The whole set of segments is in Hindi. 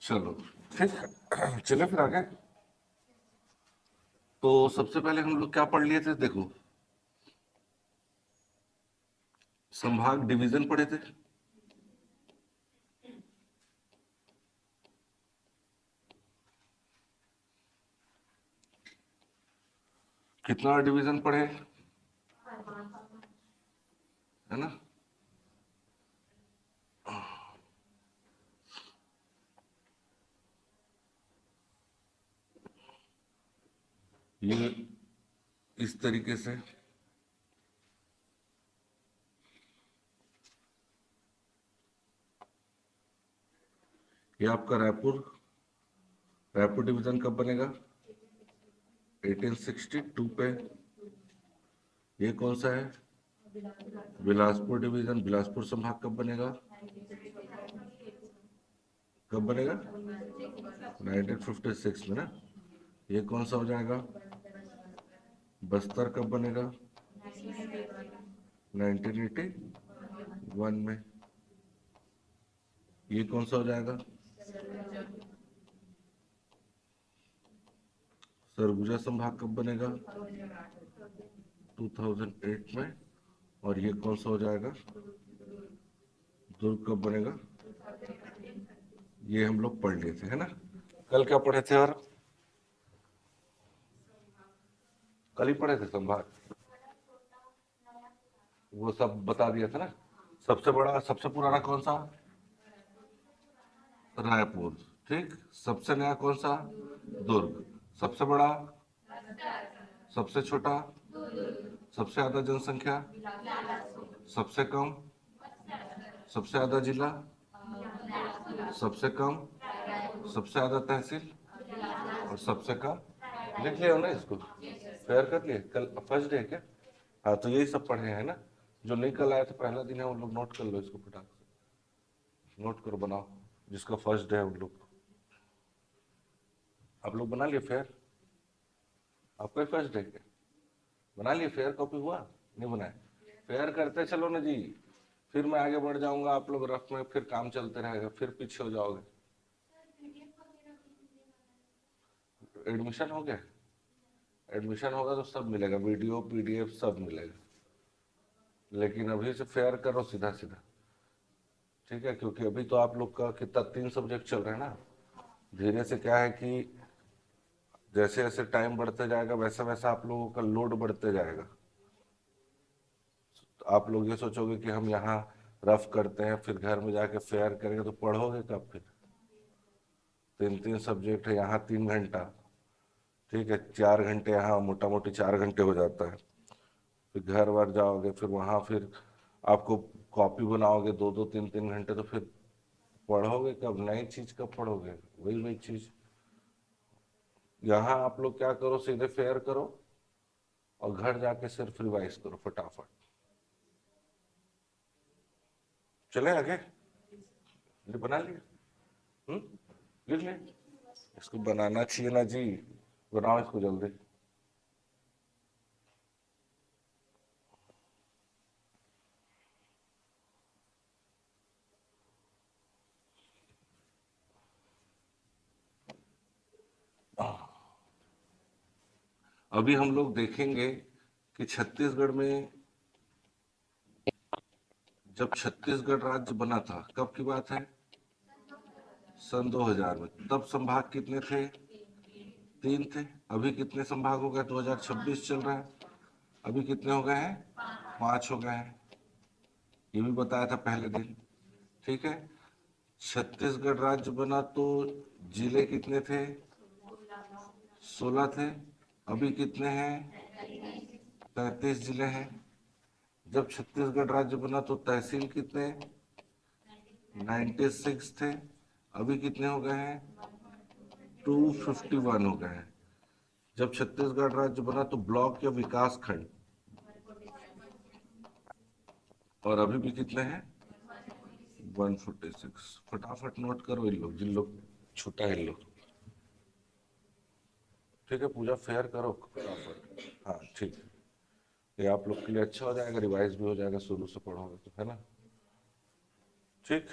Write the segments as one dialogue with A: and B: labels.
A: चलो ठीक। चले फिर आगे। तो सबसे पहले हम लोग क्या पढ़ लिए थे, देखो संभाग डिवीजन पढ़े थे। कितना डिवीजन पढ़े, है ना। ये इस तरीके से ये आपका रायपुर रायपुर डिवीजन कब बनेगा, 1862 पे। ये कौन सा है, बिलासपुर डिवीजन, बिलासपुर संभाग कब बनेगा, कब बनेगा 1956 में ना। ये कौन सा हो जाएगा, बस्तर कब बनेगा 1981 में। ये कौन सा हो जाएगा, सरगुजा संभाग कब बनेगा 2008 में। और ये कौन सा हो जाएगा, दुर्ग कब बनेगा। ये हम लोग पढ़ लिए थे, है ना। कल क्या पढ़े थे, और कल ही पढ़े थे संभाग, वो सब बता दिया था ना। सबसे बड़ा सबसे पुराना कौन सा, रायपुर। ठीक, सबसे नया कौन सा, दुर्ग। सबसे बड़ा, सबसे छोटा, सबसे ज्यादा जनसंख्या, सबसे कम, सबसे ज्यादा जिला, सबसे कम, सबसे ज्यादा तहसील, और सबसे कम। लिख लिया हो ना इसको, फेयर कर लिए, कल फर्स्ट डे है क्या। हाँ तो यही सब पढ़े हैं ना। जो नहीं कल आया था, पहला दिन है, उन लोग नोट कर लो इसको, फटाक से नोट करो, बनाओ। जिसका फर्स्ट डे है उन लोग, आप लोग बना लिए फेयर। आपका फर्स्ट डे क्या, बना लिए फेयर कॉपी हुआ, नहीं बनाए। फेयर करते चलो ना जी, फिर मैं आगे बढ़ जाऊंगा, आप लोग रफ में फिर काम चलते रहेगा, फिर पीछे हो जाओगे। एडमिशन हो गया, एडमिशन होगा तो सब मिलेगा, वीडियो पीडीएफ सब मिलेगा। लेकिन अभी से फेयर करो सीधा सीधा, ठीक है। क्योंकि अभी तो आप लोग का कितना 3 सब्जेक्ट चल रहे हैं ना। धीरे से क्या है कि जैसे जैसे टाइम बढ़ते जाएगा, वैसा वैसा आप लोगों का लोड बढ़ते जाएगा। तो आप लोग ये सोचोगे कि हम यहाँ रफ करते हैं, फिर घर में जाके फेयर करेंगे, तो पढ़ोगे कब फिर। 3 3 सब्जेक्ट है, यहाँ 3 घंटा, ठीक है, 4 घंटे यहाँ, मोटा मोटी 4 घंटे हो जाता है। फिर घर वर जाओगे, फिर वहाँ फिर आपको कॉपी बनाओगे 2 2 3 3 घंटे, तो फिर पढ़ोगे कब, नई चीज कब पढ़ोगे, वही वही चीज। यहाँ आप लोग क्या करो, सीधे फेयर करो और घर जाके सिर्फ रिवाइज करो फटाफट। चले आगे, ये बना लिया, लिख लिया। इसको बनाना चाहिए ना जी, बनाओ इसको जल्दी। अभी हम लोग देखेंगे कि छत्तीसगढ़ में, जब छत्तीसगढ़ राज्य बना था, कब की बात है, सन 2000 में। तब संभाग कितने थे, 3 थे। अभी कितने संभाग हो गए, 2026 चल रहा है, अभी कितने हो गए हैं, 5 हो गए हैं। ये भी बताया था पहले दिन, ठीक है। छत्तीसगढ़ राज्य बना तो जिले कितने थे, 16 थे। अभी कितने हैं, 33 जिले हैं। जब छत्तीसगढ़ राज्य बना तो तहसील कितने, 96 थे। अभी कितने हो गए हैं, 251 हो गए हैं। जब छत्तीसगढ़ राज्य बना तो ब्लॉक या विकास खंड, और अभी भी कितने हैं, 146। फटाफट नोट करो इन लोग, जिन लोग छूटा है इन लोग, ठीक है। पूजा फेयर करो फटाफट, हाँ ठीक है। ये आप लोग के लिए अच्छा हो जाएगा, रिवाइज भी हो जाएगा, शुरू से पढ़ोगे तो, है ना। ठीक,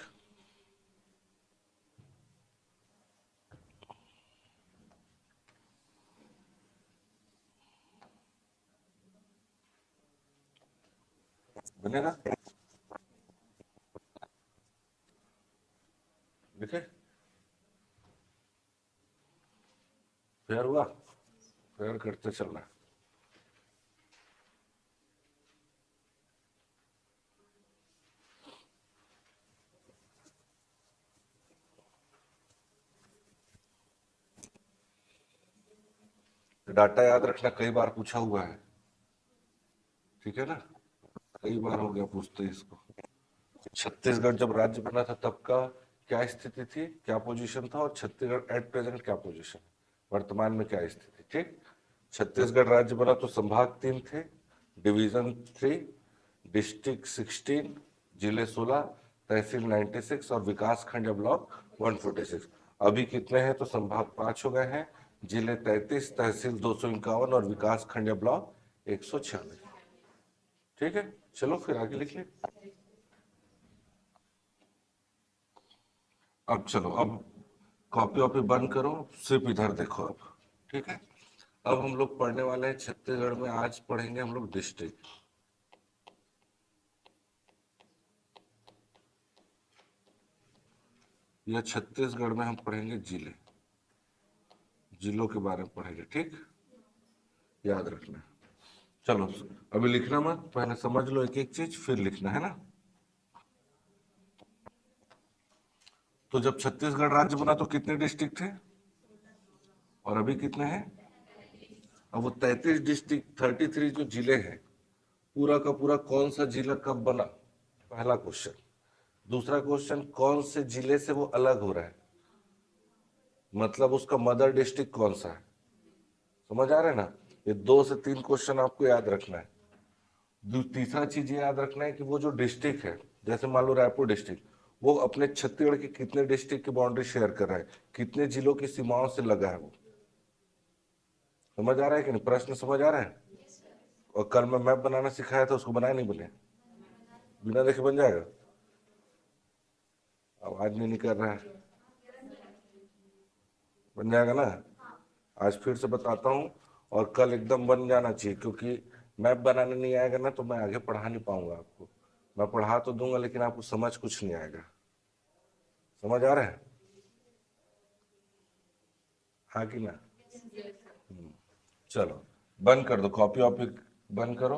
A: बनेगा? लिखे? फेयर हुआ? फेयर करते चलना है। डाटा याद रखना, कई बार पूछा हुआ है, ठीक है ना? कई बार हो गया पूछते इसको। छत्तीसगढ़ जब राज्य बना था तब का क्या स्थिति थी, क्या पोजीशन था, और छत्तीसगढ़ एट प्रेजेंट क्या पोजीशन, वर्तमान में क्या स्थिति। ठीक, छत्तीसगढ़ राज्य बना तो संभाग 3 थे, डिवीजन 3, डिस्ट्रिक्ट 16, जिले 16, तहसील 96 और विकास खंड या ब्लॉक 146। अभी कितने हैं तो संभाग 5 हो गए हैं, जिले 33, तहसील 251 और विकास खंड या ब्लॉक 146। ठीक है, चलो फिर आगे लिखिए। अब चलो, अब कॉपी वॉपी बंद करो, सिर्फ इधर देखो अब। ठीक है, अब हम लोग पढ़ने वाले हैं छत्तीसगढ़ में, आज पढ़ेंगे हम लोग डिस्ट्रिक्ट। या छत्तीसगढ़ में हम पढ़ेंगे जिले, जिलों के बारे में पढ़ेंगे। ठीक, याद रखना। चलो अभी लिखना मत, पहले समझ लो एक एक चीज, फिर लिखना है ना। तो जब छत्तीसगढ़ राज्य बना तो कितने डिस्ट्रिक्ट थे, और अभी कितने हैं? अब वो 33 डिस्ट्रिक्ट, 33 जो जिले हैं, पूरा का पूरा कौन सा जिला कब बना, पहला क्वेश्चन। दूसरा क्वेश्चन, कौन से जिले से वो अलग हो रहा है, मतलब उसका मदर डिस्ट्रिक्ट कौन सा है। समझ आ रहा है ना? ये 2 से 3 क्वेश्चन आपको याद रखना है। तीसरा चीज ये याद रखना है कि वो जो डिस्ट्रिक्ट है, जैसे मान लो रायपुर डिस्ट्रिक्ट, वो अपने छत्तीसगढ़ के कितने डिस्ट्रिक्ट की बाउंड्री शेयर कर रहा है, कितने जिलों की सीमाओं से लगा है वो। समझ आ रहा है कि नहीं? प्रश्न समझ आ रहा है? और कल मैं मैप बनाना सिखाया था, उसको बनाया नहीं बने, बिना देखे बन जाएगा? आवाज नहीं निकल रहा है, बन जाएगा ना? आज फिर से बताता हूँ, और कल एकदम बन जाना चाहिए, क्योंकि मैप बनाने नहीं आएगा ना तो मैं आगे पढ़ा नहीं पाऊंगा आपको। मैं पढ़ा तो दूंगा लेकिन आपको समझ कुछ नहीं आएगा। समझ आ रहा है? हाँ कि ना? चलो बंद कर दो, कॉपी वॉपी बंद करो,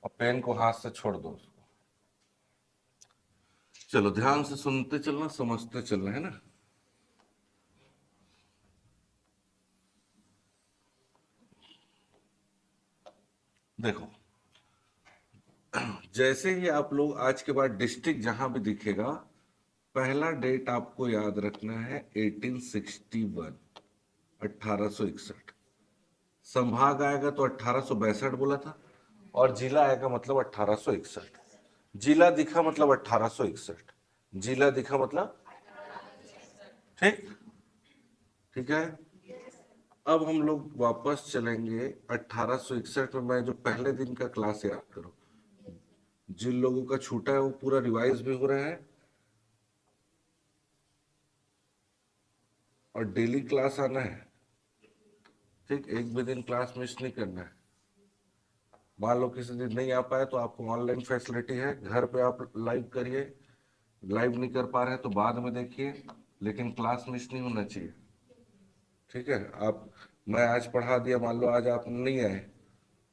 A: और पेन को हाथ से छोड़ दो उसको। चलो ध्यान से सुनते चलना, समझते चलना, है ना? देखो, जैसे ही आप लोग आज के बाद डिस्ट्रिक्ट जहां भी दिखेगा, पहला डेट आपको याद रखना है 1861, 1861। संभाग आएगा तो 1862 बोला था, और जिला आएगा मतलब 1861। जिला दिखा मतलब 1861, जिला दिखा मतलब। ठीक, ठीक है। अब हम लोग वापस चलेंगे 1861 में। मैं जो पहले दिन का क्लास याद करो, जिन लोगों का छूटा है वो पूरा रिवाइज भी हो रहा है, और डेली क्लास आना है। ठीक, एक भी दिन क्लास मिस नहीं करना है। मान लो किसी दिन नहीं आ पाए तो आपको ऑनलाइन फैसिलिटी है, घर पे आप लाइव करिए। लाइव नहीं कर पा रहे हैं तो बाद में देखिए, लेकिन क्लास मिस नहीं होना चाहिए। ठीक है, आप, मैं आज पढ़ा दिया, मान लो आज आप नहीं आए,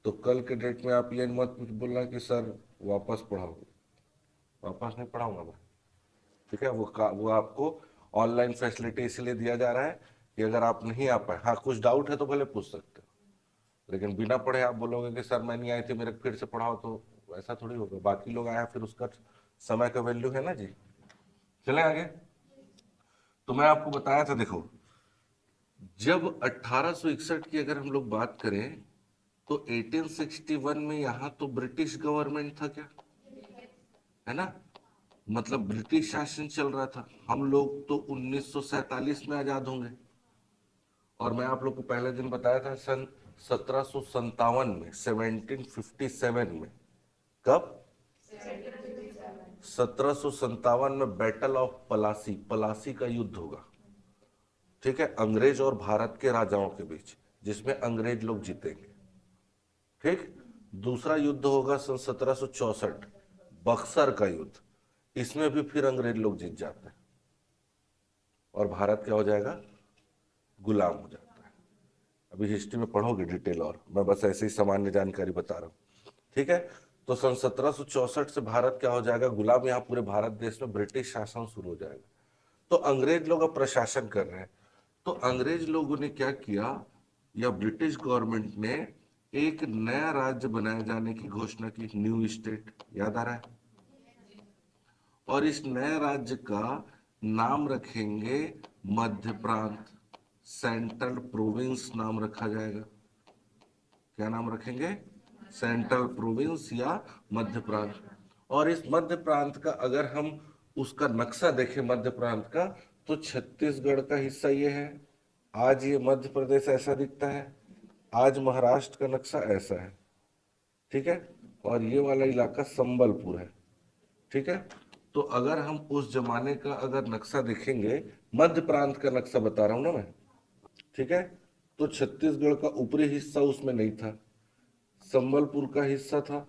A: तो कल के डेट में आप ये मत बोलना कि सर वापस पढ़ाओ, वापस नहीं पढ़ाऊंगा मैं। ठीक है, वो आपको ऑनलाइन फैसिलिटी इसलिए दिया जा रहा है कि अगर आप नहीं आ पाए, हाँ कुछ डाउट है तो भले पूछ सकते हो, लेकिन बिना पढ़े आप बोलोगे कि सर मैं नहीं आई थी, मेरे को फिर से पढ़ाओ, तो ऐसा थोड़ी होगा। बाकी लोग आए फिर उसका समय का वैल्यू है ना जी। चले आगे। तो मैं आपको बताया था, देखो, जब 1861 की अगर हम लोग बात करें तो 1861 में यहाँ तो ब्रिटिश गवर्नमेंट था क्या, है ना? मतलब ब्रिटिश शासन चल रहा था। हम लोग तो 1947 में आजाद होंगे, और मैं आप लोग को पहले दिन बताया था सन 1757 में, 1757 में। कब? 1757 में बैटल ऑफ पलासी, पलासी का युद्ध होगा। ठीक है, अंग्रेज और भारत के राजाओं के बीच, जिसमें अंग्रेज लोग जीतेंगे। ठीक, दूसरा युद्ध होगा सन 1764, बक्सर का युद्ध, इसमें भी फिर अंग्रेज लोग जीत जाते हैं और भारत क्या हो जाएगा, गुलाम हो जाता है। अभी हिस्ट्री में पढ़ोगे डिटेल, और मैं बस ऐसे ही सामान्य जानकारी बता रहा हूँ, ठीक है। तो सन 1764 से भारत क्या हो जाएगा, गुलाम। यहाँ पूरे भारत देश में ब्रिटिश शासन शुरू हो जाएगा। तो अंग्रेज लोग अब प्रशासन कर रहे हैं। तो अंग्रेज लोगों ने क्या किया, या ब्रिटिश गवर्नमेंट ने एक नया राज्य बनाए जाने की घोषणा की, न्यू स्टेट, याद आ रहा है। और इस नए राज्य का नाम रखेंगे मध्य प्रांत, सेंट्रल प्रोविंस नाम रखा जाएगा। क्या नाम रखेंगे, सेंट्रल प्रोविंस या मध्य प्रांत। और इस मध्य प्रांत का अगर हम उसका नक्शा देखें मध्य प्रांत का, तो छत्तीसगढ़ का हिस्सा ये है। आज ये मध्य प्रदेश ऐसा दिखता है, आज महाराष्ट्र का नक्शा ऐसा है, ठीक है। और ये वाला इलाका संबलपुर है, ठीक है। तो अगर हम उस जमाने का अगर नक्शा देखेंगे, मध्य प्रांत का नक्शा बता रहा हूं ना मैं, ठीक है। तो छत्तीसगढ़ का ऊपरी हिस्सा उसमें नहीं था, संबलपुर का हिस्सा था,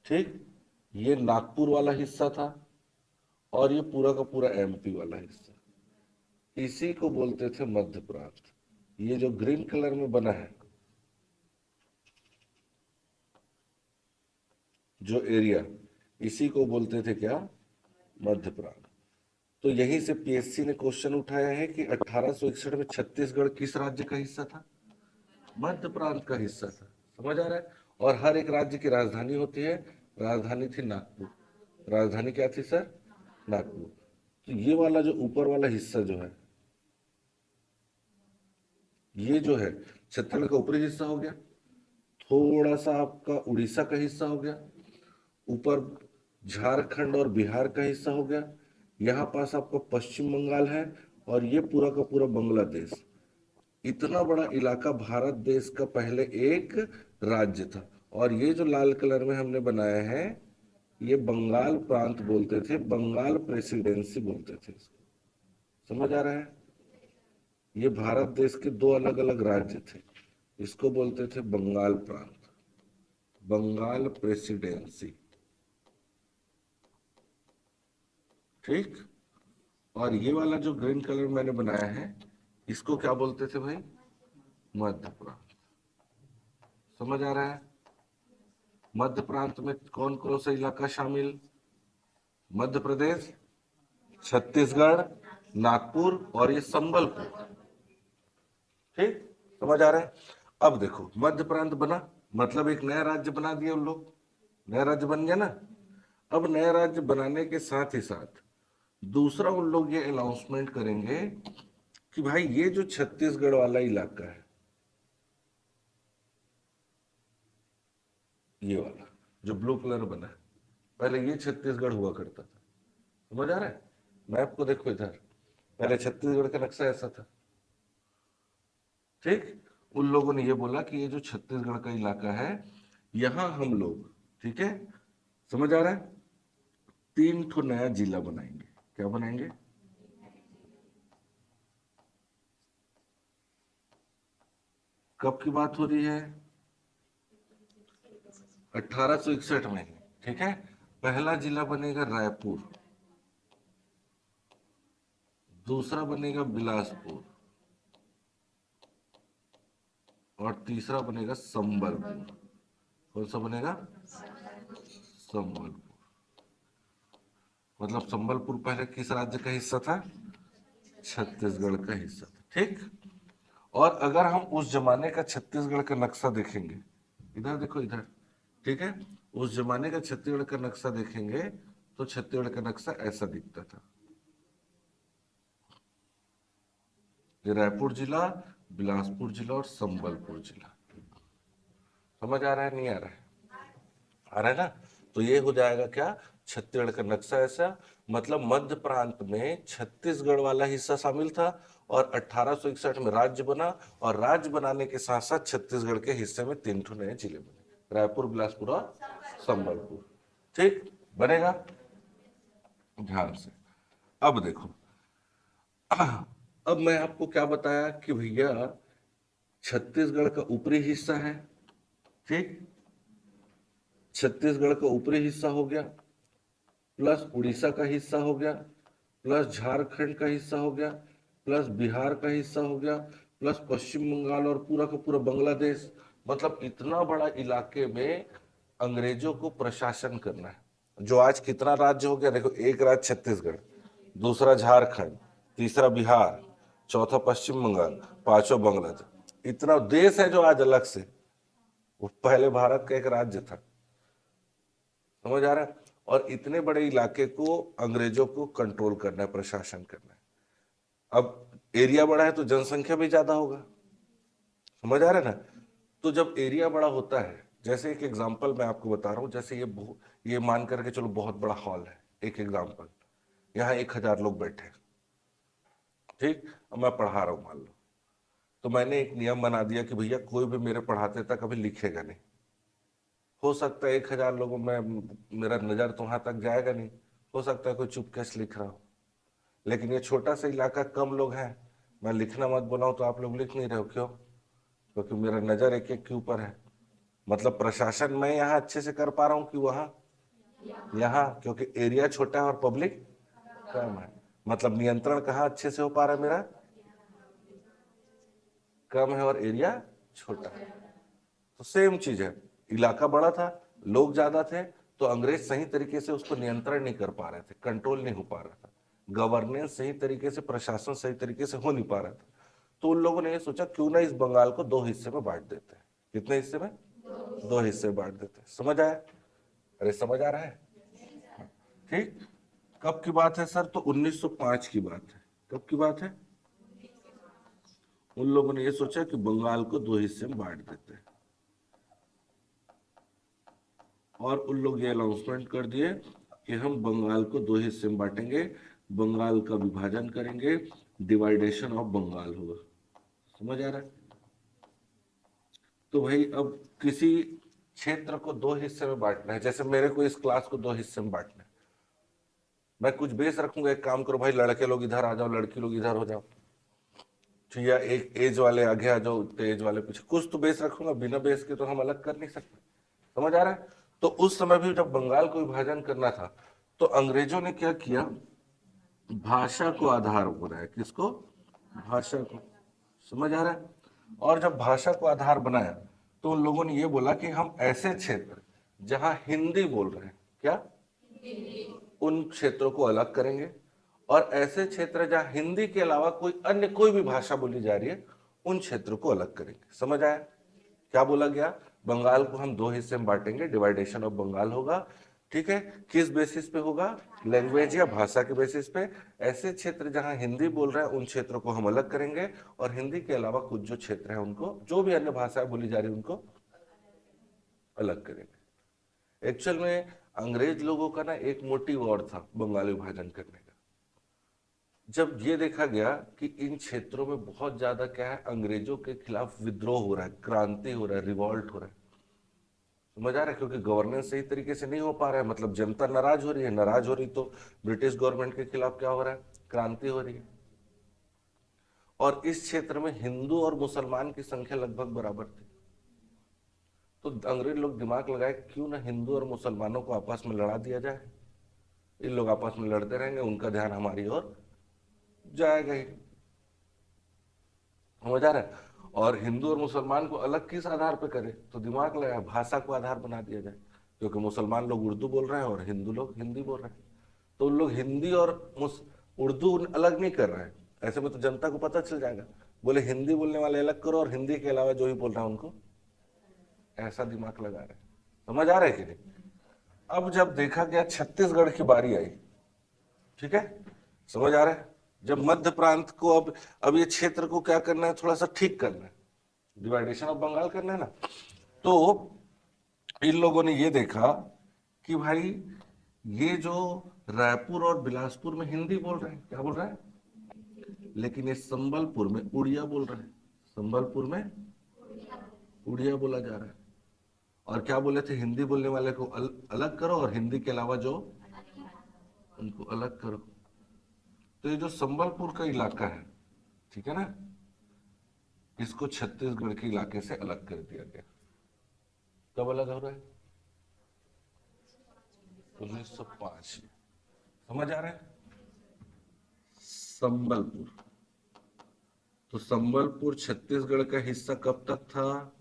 A: ठीक। ये नागपुर वाला हिस्सा था, और ये पूरा का पूरा एमपी वाला हिस्सा, इसी को बोलते थे मध्य प्रांत। ये जो ग्रीन कलर में बना है जो एरिया, इसी को बोलते थे क्या, मध्य प्रांत। तो यहीं से पीएससी ने क्वेश्चन उठाया है कि 1861 में छत्तीसगढ़ किस राज्य का हिस्सा था, मध्य प्रांत का हिस्सा था। समझ आ रहा है। और हर एक राज्य की राजधानी होती है, राजधानी थी नागपुर। राजधानी क्या थी सर, नागपुर। तो ये वाला जो ऊपर वाला हिस्सा जो है, ये जो है छत्तीसगढ़ का ऊपरी हिस्सा हो गया, थोड़ा सा आपका उड़ीसा का हिस्सा हो गया, ऊपर झारखंड और बिहार का हिस्सा हो गया, यहाँ पास आपका पश्चिम बंगाल है, और ये पूरा का पूरा बांग्लादेश। इतना बड़ा इलाका भारत देश का पहले एक राज्य था। और ये जो लाल कलर में हमने बनाया है, ये बंगाल प्रांत बोलते थे, बंगाल प्रेसिडेंसी बोलते थे इसको। समझ आ रहा है। ये भारत देश के दो अलग अलग राज्य थे, इसको बोलते थे बंगाल प्रांत, बंगाल प्रेसिडेंसी, ठीक। और ये वाला जो ग्रीन कलर मैंने बनाया है, इसको क्या बोलते थे भाई, मध्य प्रांत। समझ आ रहा है। मध्य प्रांत में कौन कौन सा इलाका शामिल, मध्य प्रदेश, छत्तीसगढ़, नागपुर और ये संबलपुर, ठीक। समझ आ रहा है। अब देखो मध्य प्रांत बना, मतलब एक नया राज्य बना दिया उन लोग, नया राज्य बन गया ना। अब नया राज्य बनाने के साथ ही साथ दूसरा उन लोग ये अनाउंसमेंट करेंगे कि भाई ये जो छत्तीसगढ़ वाला इलाका है, ये वाला जो ब्लू कलर बना है, पहले ये छत्तीसगढ़ हुआ करता था। समझ आ रहा है। मैप को देखो इधर, पहले छत्तीसगढ़ का नक्शा ऐसा था, ठीक। उन लोगों ने ये बोला कि ये जो छत्तीसगढ़ का इलाका है, यहां हम लोग, ठीक है, समझ आ रहा है, 3 नया जिला बनाएंगे। क्या बनाएंगे, कब की बात हो रही है, 1861 में, ठीक है। पहला जिला बनेगा रायपुर, दूसरा बनेगा बिलासपुर, और तीसरा बनेगा संबलपुर। कौन सा बनेगा, संबलपुर। मतलब संबलपुर पहले किस राज्य का हिस्सा था, छत्तीसगढ़ का हिस्सा था, ठीक। और अगर हम उस जमाने का छत्तीसगढ़ का नक्शा देखेंगे, इधर देखो इधर, ठीक है, उस जमाने का छत्तीसगढ़ का नक्शा देखेंगे, तो छत्तीसगढ़ का नक्शा ऐसा दिखता था। ये रायपुर जिला, बिलासपुर जिला और संबलपुर जिला। समझ आ रहा है, नहीं आ रहा है, आ रहा है ना। तो ये हो जाएगा क्या, छत्तीसगढ़ का नक्शा ऐसा, मतलब मध्य प्रांत में छत्तीसगढ़ वाला हिस्सा शामिल था, और 1861 में राज्य बना, और राज्य बनाने के साथ साथ छत्तीसगढ़ के हिस्से में 3 नए जिले बने, रायपुर, बिलासपुर और संबलपुर, ठीक। बनेगा, ध्यान से। अब देखो, अब मैं आपको क्या बताया कि भैया छत्तीसगढ़ का ऊपरी हिस्सा है, ठीक, छत्तीसगढ़ का ऊपरी हिस्सा हो गया, प्लस उड़ीसा का हिस्सा हो गया, प्लस झारखंड का हिस्सा हो गया, प्लस बिहार का हिस्सा हो गया, प्लस पश्चिम बंगाल और पूरा का पूरा बांग्लादेश। मतलब इतना बड़ा इलाके में अंग्रेजों को प्रशासन करना है। जो आज कितना राज्य हो गया देखो, एक राज्य छत्तीसगढ़, दूसरा झारखंड, तीसरा बिहार, चौथा पश्चिम बंगाल, पांचवा बांग्लादेश। इतना देश है जो आज अलग से, वो पहले भारत का एक राज्य था। समझ आ रहा है? और इतने बड़े इलाके को अंग्रेजों को कंट्रोल करना है, प्रशासन करना है। अब एरिया बड़ा है तो जनसंख्या भी ज्यादा होगा। समझ आ रहा है ना? तो जब एरिया बड़ा होता है, जैसे एक एग्जांपल मैं आपको बता रहा हूँ, जैसे ये मान करके चलो बहुत बड़ा हॉल है, एक एग्जांपल, यहाँ 1,000 लोग बैठे हैं, ठीक। अब मैं पढ़ा रहा हूँ मान लो, तो मैंने एक नियम बना दिया कि भैया कोई भी मेरे पढ़ाते तक अभी लिखेगा नहीं। हो सकता है 1,000 लोगों में मेरा नजर तो वहां तक जाएगा नहीं, हो सकता है कोई चुपके से लिख रहा हो। लेकिन ये छोटा सा इलाका, कम लोग हैं, मैं लिखना मत बोलाऊं तो आप लोग लिख नहीं रहे हो, क्यों? क्योंकि मेरा नजर एक एक के ऊपर है। मतलब प्रशासन मैं यहाँ अच्छे से कर पा रहा हूँ कि वहां, यहाँ, क्योंकि एरिया छोटा है और पब्लिक कम है। मतलब नियंत्रण कहाँ अच्छे से हो पा रहा है मेरा? कम है और एरिया छोटा है। तो सेम चीज है, इलाका बड़ा था, लोग ज्यादा थे, तो अंग्रेज सही तरीके से उसको नियंत्रण नहीं कर पा रहे थे, कंट्रोल नहीं हो पा रहा था, गवर्नेंस सही तरीके से, प्रशासन सही तरीके से हो नहीं पा रहा था। तो उन लोगों ने ये सोचा क्यों ना इस बंगाल को दो हिस्से में बांट देते हैं। कितने हिस्से में? दो हिस्से में बांट देते हैं। समझ आया? अरे समझ आ रहा है? ठीक। कब की बात है सर? तो 1905 की बात है। कब की बात है? उन लोगों ने ये सोचा कि बंगाल को दो हिस्से में बांट देते हैं, और उन लोग ये अनाउंसमेंट कर दिए कि हम बंगाल को दो हिस्से में बांटेंगे, बंगाल का विभाजन करेंगे, डिवाइडेशन ऑफ बंगाल होगा। समझ आ रहा है? तो भाई अब किसी क्षेत्र को दो हिस्से में बांटना है, जैसे मेरे को इस क्लास को दो हिस्से में बांटना है, मैं कुछ बेस रखूंगा, एक काम करो भाई, लड़के लोग इधर आ जाओ, लड़की लोग इधर हो जाओ, ठीक है, एक एज वाले आगे आ जाओ, एज वाले पीछे, कुछ तो बेस रखूंगा, बिना बेस के तो हम अलग कर नहीं सकते। समझ आ रहा है? तो उस समय भी जब बंगाल को विभाजन करना था, तो अंग्रेजों ने क्या किया, भाषा को आधार बनाया। किसको? भाषा को। समझ आ रहा है? और जब भाषा को आधार बनाया, तो उन लोगों ने ये बोला कि हम ऐसे क्षेत्र जहां हिंदी बोल रहे हैं, क्या, उन क्षेत्रों को अलग करेंगे, और ऐसे क्षेत्र जहां हिंदी के अलावा कोई अन्य कोई भी भाषा बोली जा रही है, उन क्षेत्रों को अलग करेंगे। समझ आया? क्या बोला गया? बंगाल को हम दो हिस्से में बांटेंगे, डिवाइडेशन ऑफ बंगाल होगा, ठीक है। किस बेसिस पे होगा? लैंग्वेज या भाषा के बेसिस पे। ऐसे क्षेत्र जहां हिंदी बोल रहे हैं उन क्षेत्रों को हम अलग करेंगे, और हिंदी के अलावा कुछ जो क्षेत्र है उनको, जो भी अन्य भाषाएं बोली जा रही है उनको अलग करेंगे। एक्चुअल में अंग्रेज लोगों का ना एक मोटिव और था बंगाल विभाजन करने का। जब ये देखा गया कि इन क्षेत्रों में बहुत ज्यादा क्या है, अंग्रेजों के खिलाफ विद्रोह हो रहा है, क्रांति हो रहा है, रिवॉल्ट हो रहा है। समझ आ रहा है? क्योंकि गवर्नेंस सही तरीके से नहीं हो पा रहा है, मतलब जनता नाराज हो रही है, नाराज हो रही तो ब्रिटिश गवर्नमेंट के खिलाफ क्या हो रहा है, क्रांति हो रही है। और इस क्षेत्र में हिंदू और मुसलमान की संख्या लगभग बराबर थी। तो अंग्रेज लोग दिमाग लगाए क्यों ना हिंदू और मुसलमानों को आपस में लड़ा दिया जाए, इन लोग आपस में लड़ते रहेंगे, उनका ध्यान हमारी ओर जाएगा ही। समझ आ रहा है? और हिंदू और मुसलमान को अलग किस आधार पर करे, तो दिमाग लगाया भाषा को आधार बना दिया जाए, क्योंकि मुसलमान लोग उर्दू बोल रहे हैं और हिंदू लोग हिंदी बोल रहे हैं, तो उन लोग हिंदी और उर्दू अलग नहीं कर रहे हैं। ऐसे में तो जनता को पता चल जाएगा, बोले हिंदी बोलने वाले अलग करो और हिंदी के अलावा जो भी बोल रहा है उनको, ऐसा दिमाग लगा रहे हैं। समझ आ रहा है कि नहीं? अब जब देखा गया छत्तीसगढ़ की बारी आई, ठीक है, समझ आ रहा है, जब मध्य प्रांत को अब ये क्षेत्र को क्या करना है, थोड़ा सा ठीक करना है, डिवाइडेशन ऑफ बंगाल करना है ना। तो इन लोगों ने ये देखा कि भाई ये जो रायपुर और बिलासपुर में हिंदी बोल रहे हैं, क्या बोल रहे हैं, लेकिन ये संबलपुर में उड़िया बोल रहे हैं, संबलपुर में उड़िया बोला जा रहा है। और क्या बोले थे, हिंदी बोलने वाले को अलग करो और हिंदी के अलावा जो उनको अलग करो। तो ये जो संबलपुर का इलाका है, ठीक है ना, इसको छत्तीसगढ़ के इलाके से अलग कर दिया गया। कब अलग हो रहा है? 1905। समझ आ रहा है? संबलपुर, तो संबलपुर छत्तीसगढ़ का हिस्सा कब तक था?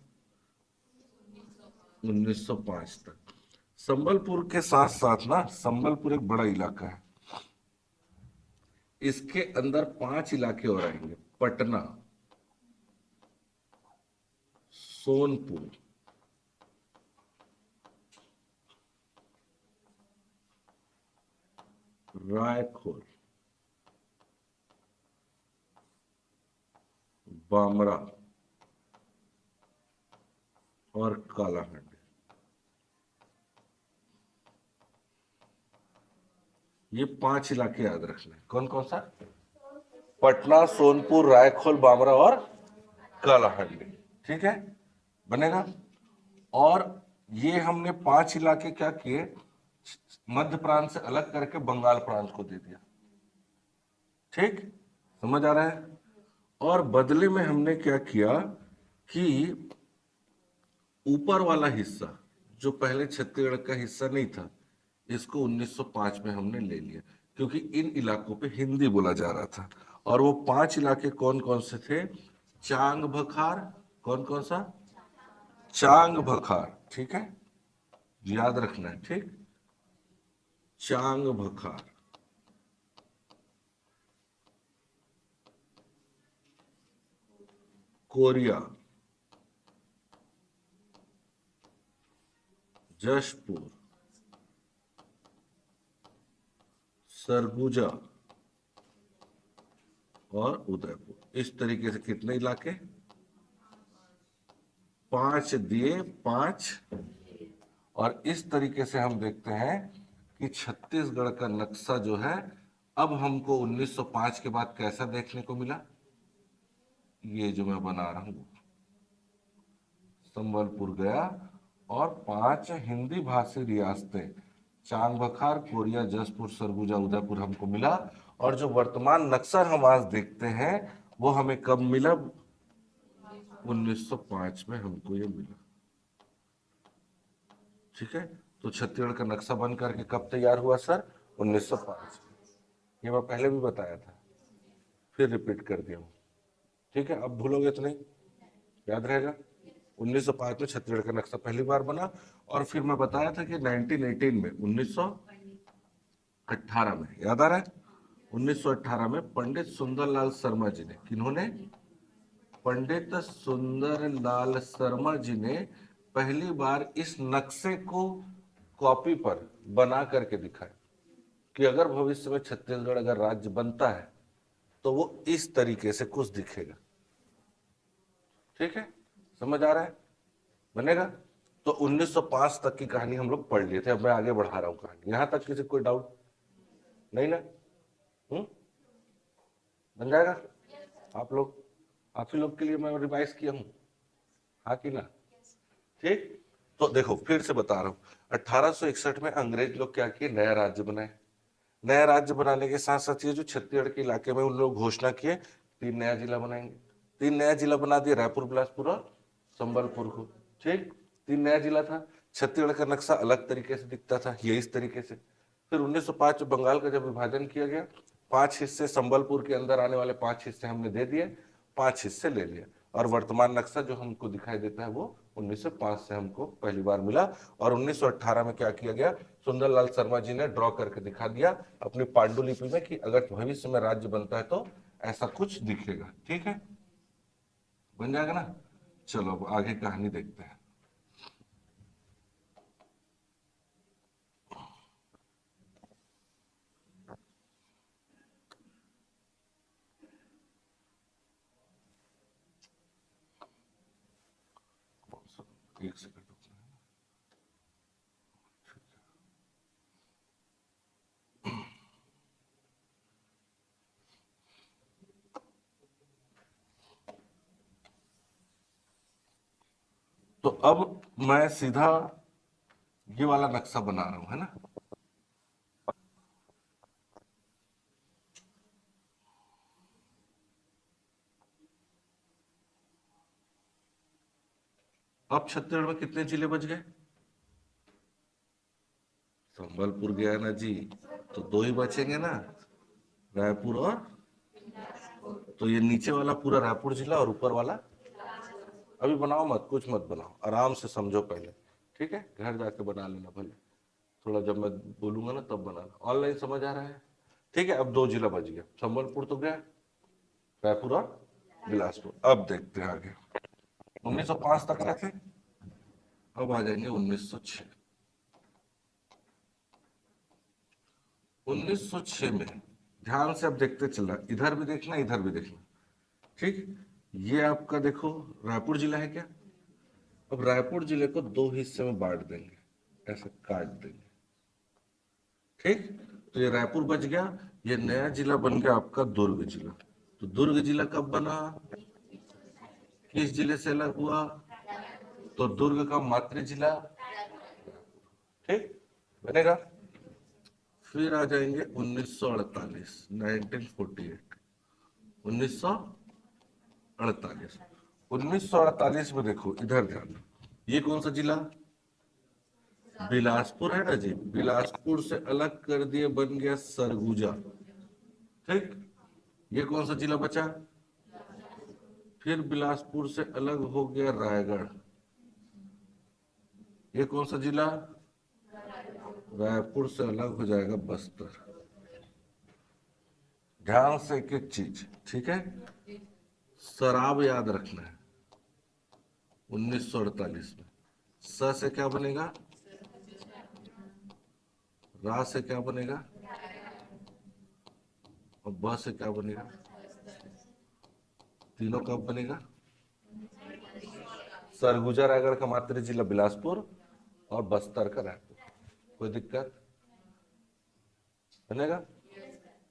A: 1905 तक। संबलपुर के साथ साथ ना, संबलपुर एक बड़ा इलाका है, इसके अंदर 5 इलाके और आएंगे। पटना, सोनपुर, रायखोल, बामरा और कालाहांडी। ये 5 इलाके याद रखना है। कौन कौन सा? पटना, सोनपुर, रायखोल, बामरा और कालाहांडी। ठीक है, बनेगा। और ये हमने 5 इलाके क्या किए, मध्य प्रांत से अलग करके बंगाल प्रांत को दे दिया। ठीक, समझ आ रहा है? और बदले में हमने क्या किया कि ऊपर वाला हिस्सा जो पहले छत्तीसगढ़ का हिस्सा नहीं था, इसको 1905 में हमने ले लिया, क्योंकि इन इलाकों पे हिंदी बोला जा रहा था। और वो 5 इलाके कौन कौन से थे? चांग बखार, कौन कौन सा? चांग बखार, ठीक है, याद रखना है। ठीक, चांग बखार, कोरिया, जशपुर, सरगुजा और उदयपुर। इस तरीके से कितने इलाके? 5 दिए, 5। और इस तरीके से हम देखते हैं कि छत्तीसगढ़ का नक्शा जो है, अब हमको 1905 के बाद कैसा देखने को मिला? ये जो मैं बना रहा हूं, संबलपुर गया और 5 हिंदी भाषी रियासतें, चांग बखार, कोरिया, जसपुर, सरगुजा, उदयपुर हमको मिला। और जो वर्तमान नक्शा हम आज देखते हैं, वो हमें कब मिला? 1905 में हमको ये मिला। ठीक है, तो छत्तीसगढ़ का नक्शा बन करके कब तैयार हुआ सर? 1905। ये मैं पहले भी बताया था, फिर रिपीट कर दिया हूँ। ठीक है, अब भूलोगे तो नहीं, याद रहेगा। 1905 में छत्तीसगढ़ का नक्शा पहली बार बना। और फिर मैं बताया था कि 1918 में, 1918 में, याद आ रहा है? 1918 में पंडित सुंदरलाल शर्मा जी ने, किन्होंने? पंडित सुंदरलाल शर्मा जी ने पहली बार इस नक्शे को कॉपी पर बना करके दिखाया कि अगर भविष्य में छत्तीसगढ़ अगर राज्य बनता है तो वो इस तरीके से कुछ दिखेगा। ठीक है, समझ आ रहा है? बनेगा। तो 1905 तक की कहानी हम लोग पढ़ लिए थे, अब मैं आगे बढ़ा रहा हूँ कहानी। यहां तक किसी कोई डाउट नहीं ना? बन जाएगा? आप लोग, आप ही लोग के लिए मैं रिवाइज किया हूँ, हाँ कि ना? ठीक, तो देखो फिर से बता रहा हूँ। 1861 में अंग्रेज लोग क्या किए? नया राज्य बनाए। नया राज्य बनाने के साथ साथ ये जो छत्तीसगढ़ के इलाके में उन लोग घोषणा किए 3 नया जिला बनाएंगे। 3 नया जिला बना दिए, रायपुर, बिलासपुर और संबलपुर को। ठीक, 3 नया जिला था। छत्तीसगढ़ का नक्शा अलग तरीके से दिखता था, ये इस तरीके से। फिर 1905 में बंगाल का जब विभाजन किया गया, 5 हिस्से संबलपुर के अंदर आने वाले 5 हिस्से हमने दे दिए, 5 हिस्से ले लिए। और वर्तमान नक्शा जो हमको दिखाई देता है वो 1905 से हमको पहली बार मिला। और 1918 में क्या किया गया? सुंदरलाल शर्मा जी ने ड्रॉ करके दिखा दिया अपनी पांडुलिपि में कि अगर भविष्य में राज्य बनता है तो ऐसा कुछ दिखेगा। ठीक है, बन जाएगा ना? चलो अब आगे कहानी देखते हैं। एक सेकंड। तो अब मैं सीधा ये वाला नक्शा बना रहा हूं, है ना? अब छत्तीसगढ़ में कितने जिले बच गए संबलपुर गया ना जी, तो दो ही बचेंगे ना, रायपुर और, तो ये नीचे वाला पूरा रायपुर जिला और ऊपर वाला, अभी बनाओ मत, कुछ मत बनाओ, आराम से समझो पहले, ठीक है, घर जाके बना लेना भले, थोड़ा जब मैं बोलूंगा ना तब बनाना, ऑनलाइन समझ आ रहा है, ठीक है। अब दो जिला बच गया, संबलपुर तो गया, रायपुर और बिलासपुर। अब देखते हैं आगे, 1905 तक आए थे, अब आ जाएंगे 1906। 1906 में ध्यान से अब देखते चलना, इधर भी देखना इधर भी देखना, ठीक। ये आपका देखो रायपुर जिला है क्या, अब रायपुर जिले को दो हिस्से में बांट देंगे, ऐसे काट देंगे, ठीक। तो ये रायपुर बच गया, ये नया जिला बन गया आपका दुर्ग जिला। तो दुर्ग जिला कब बना, किस जिले से अलग हुआ, तो दुर्ग का मातृ जिला, ठीक बनेगा। फिर आ जाएंगे 1948, 1948, 1948। 1948 में देखो इधर ध्यान, ये कौन सा जिला, बिलासपुर है ना जी, बिलासपुर से अलग कर दिए, बन गया सरगुजा, ठीक। ये कौन सा जिला बचा, फिर बिलासपुर से अलग हो गया रायगढ़, ये कौन सा जिला, रायपुर से अलग हो जाएगा बस्तर। ध्यान से एक एक चीज, ठीक है। शराब याद रखना है, 1948 में स से क्या बनेगा, रा से क्या बनेगा, और ब से क्या बनेगा, तीनों कब बनेगा, सरगुजा रायगढ़ का मातृ जिला बिलासपुर और बस्तर का रायपुर, कोई दिक्कत बनेगा।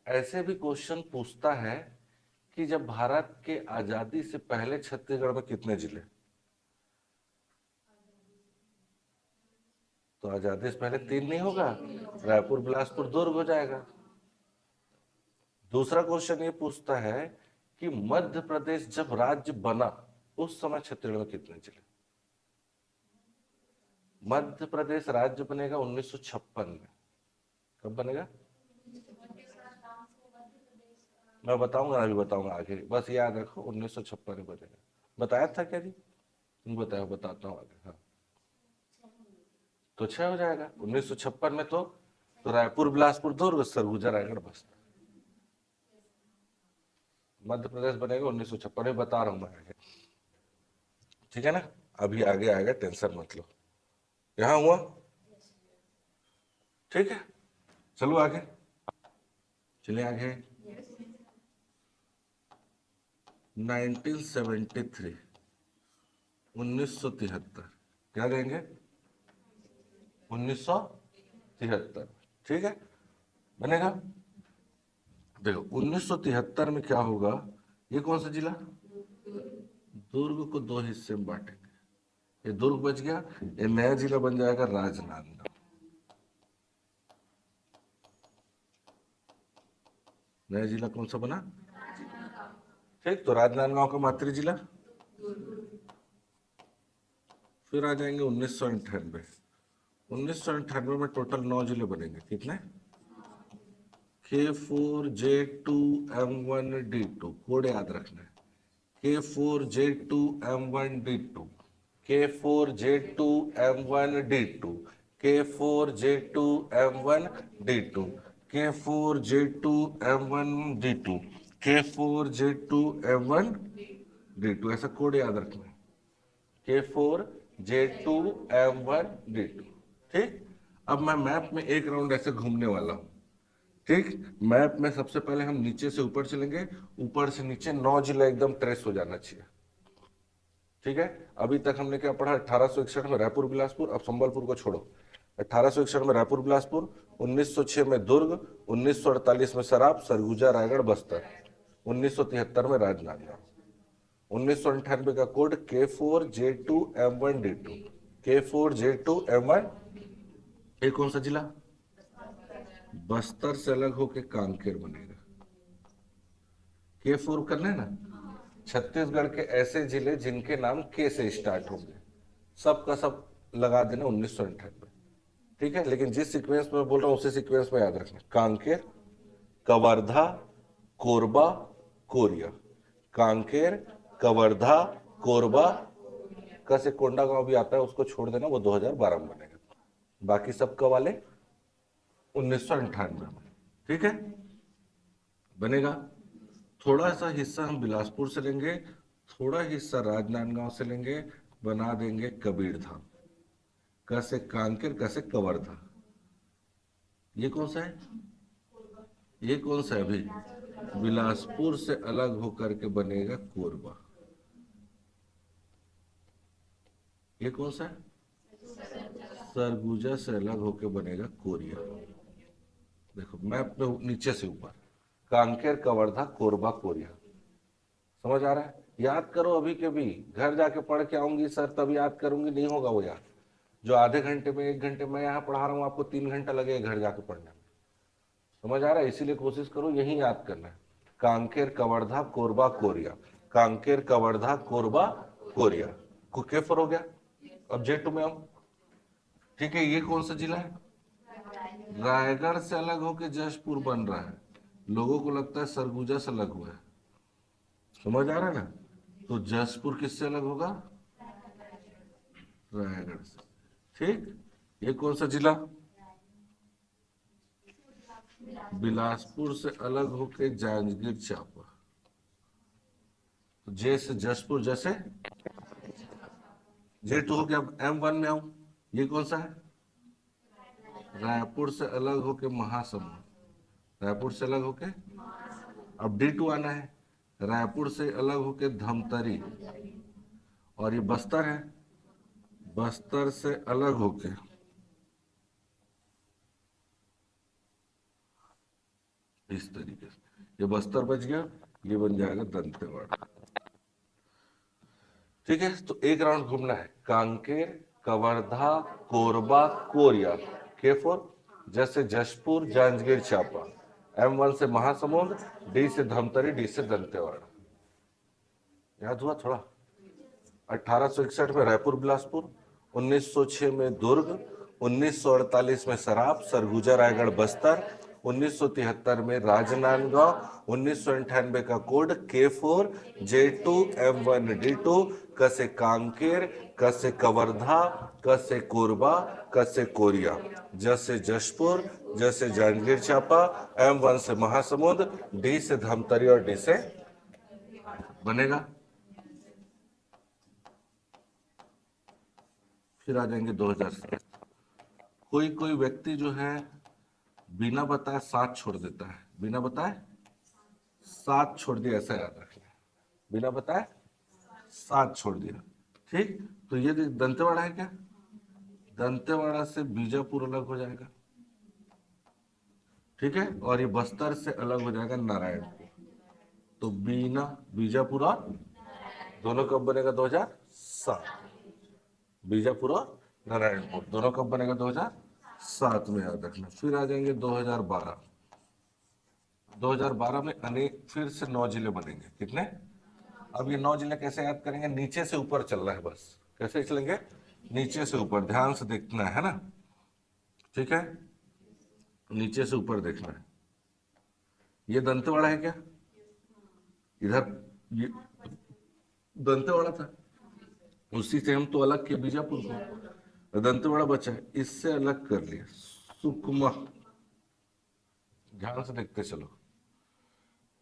A: ऐसे भी क्वेश्चन पूछता है कि जब भारत के आजादी से पहले छत्तीसगढ़ में कितने जिले, तो आजादी से पहले तीन नहीं होगा, रायपुर बिलासपुर दुर्ग हो जाएगा। दूसरा क्वेश्चन ये पूछता है कि मध्य प्रदेश जब राज्य बना उस समय छत्तीसगढ़ में कितने जिले, मध्य प्रदेश राज्य बनेगा 1956 में, कब बनेगा, मैं बताऊंगा, अभी बताऊंगा आगे, बस याद रखो 1956 में बनेगा। बताया था क्या जी, तुम बताओ, बताता हूँ आगे, हाँ। तो 6 हो जाएगा 1956 में, तो रायपुर बिलासपुर दुर्ग सरगुजा रायगढ़ बस्तर, मध्य प्रदेश बनेगा 1956 में, बता रहा हूं मैं आगे, ठीक है ना। अभी आगे आएगा, टेंशन मत लो, यहां हुआ, ठीक है। चलो आगे, चलिए आगे। 1973, 1973, क्या देंगे, 1973, ठीक है बनेगा। देखो 1973 में क्या होगा, ये कौन सा जिला, दुर्ग को दो हिस्से में बांटेंगे, ये दुर्ग बच गया, ये नया जिला बन जाएगा राजनांदगांव, नया जिला कौन सा बना, ठीक। तो राजनांदगांव का मातृ जिला। फिर आ जाएंगे 1998, 1998 में टोटल 9 जिले बनेंगे, कितने, K4J2M1D2, कोड याद रखना है, K4J2M1D2, K4J2M1D2, K4J2M1D2, K4J2M1D2, K4J2M1D2, ऐसा कोड याद रखना है, K4J2M1D2, ठीक। अब मैं मैप में एक राउंड ऐसे घूमने वाला हूं, ठीक। मैप में सबसे पहले हम नीचे से ऊपर चलेंगे, ऊपर से नीचे 9 जिला एकदम ट्रेस हो जाना चाहिए, ठीक है। अभी तक हमने क्या पढ़ा, 1861 में रायपुर बिलासपुर, अब संबलपुर को छोड़ो, 1861 में रायपुर बिलासपुर, 1906 में दुर्ग, 1948 में सराब सरगुजा रायगढ़ बस्तर, 1973 में राजनांदगांव, 1998 का कोड K4J2M1D2, K4J2M1, ये कौन सा जिला, बस्तर से अलग होके कांकेर बनेगा, K4 करना है ना। छत्तीसगढ़ के ऐसे जिले जिनके नाम के से स्टार्ट होंगे, सबका सब लगा देना 1998, ठीक है, लेकिन जिस सीक्वेंस में बोल रहा हूँ उसी सीक्वेंस में याद रखना। कांकेर, कवर्धा, कोरबा, कोरिया। कांकेर, कवर्धा, कोरबा, का से कोंडा गांव भी आता है, उसको छोड़ देना, वो 2012 में बनेगा। बाकी सब कब वाले? 1998 में। ठीक है, बनेगा। थोड़ा सा हिस्सा हम बिलासपुर से लेंगे, थोड़ा हिस्सा राजनांदगांव से लेंगे, बना देंगे कबीर धाम। कैसे? कांकेर, कैसे? कवर्धा। ये कौन सा है? ये कौन सा है अभी? बिलासपुर से अलग होकर के बनेगा कोरबा। ये कौन सा है? सरगुजा से अलग होकर बनेगा कोरिया। देखो मैप में नीचे से ऊपर, कांकेर, कवर्धा, कोरबा, कोरिया। समझ आ रहा है? याद करो अभी के भी, घर जाके पढ़ के आऊंगी सर तब याद करूंगी, नहीं होगा वो याद। जो आधे घंटे में, 1 घंटे में यहाँ पढ़ा रहा हूँ, आपको 3 घंटा लगेगा घर जाके पढ़ने में। समझ आ रहा है? इसीलिए कोशिश करो यही याद करना है। कांकेर, कवर्धा, कोरबा, कोरिया। कांकेर, कवर्धा, कोरबा, कोरिया। को केफर हो गया। अब J2 में आऊं। ठीक है, ये कौन सा जिला है? रायगढ़ से अलग होके जशपुर बन रहा है। लोगों को लगता है सरगुजा से अलग हुआ है। समझ आ रहा है ना? तो जशपुर किससे अलग होगा? रायगढ़ से। ठीक, ये कौन सा जिला? बिलासपुर से अलग होके जांजगीर चांपा। तो जे से जशपुर, जैसे J2 हो गया। M1 में आऊं, ये कौन सा है? रायपुर से अलग होके महासमुंद। रायपुर से अलग होके, अब D2 आना है। रायपुर से अलग होके धमतरी, और ये बस्तर है। बस्तर से अलग होके इस तरीके से, ये बस्तर बच गया, ये बन जाएगा दंतेवाड़ा। ठीक है, तो एक राउंड घूमना है। कांकेर, कवर्धा, कोरबा, कोरिया। K4 जैसे जशपुर, जांजगीर चांपा। M1 से महासमुंद, D से धमतरी, D से दंतेवाड़ा। याद हुआ थोड़ा? 1861 में रायपुर बिलासपुर, 1906 में दुर्ग, 1948 में सराफ, सरगुजा, रायगढ़, बस्तर, 1973 में राजनांदगांव, 1998 का code K4, J2, M1, D2, क से कांकेर, क से कवर्धा, क से कोरबा, क से कोरिया। ज से जशपुर, ज से जांजगीर चांपा, M1 से महासमुंद, D से धमतरी और D से बनेगा। फिर आ जाएंगे 2007। कोई कोई व्यक्ति जो है बिना बताए साथ छोड़ देता है। बिना बताए साथ छोड़ दिया, ऐसा याद रखना। बिना बताए साथ छोड़ दिया। ठीक, तो ये दंतेवाड़ा है क्या? दंतेवाड़ा से बीजापुर अलग हो जाएगा। ठीक है, और ये बस्तर से अलग हो जाएगा नारायणपुर। तो बीना, बीजापुर और दोनों कब बनेगा? 2007। बीजापुर और नारायणपुर दोनों कब बनेगा? 2007 में, याद रखना। फिर आ जाएंगे 2012। 2012 में अनेक फिर से 9 जिले बनेंगे। कितने? अब ये 9 जिले कैसे याद करेंगे? नीचे से ऊपर चल रहा है बस। कैसे चलेंगे? नीचे से ऊपर, ध्यान से देखना है ना। ठीक है, नीचे से ऊपर देखना है। ये दंतेवाड़ा है क्या? इधर ये दंतेवाड़ा था, उसी से हम तो अलग किए बीजापुर को। दंतेवाड़ा बचा है, इससे अलग कर लिया सुकमा। ध्यान से देखते चलो।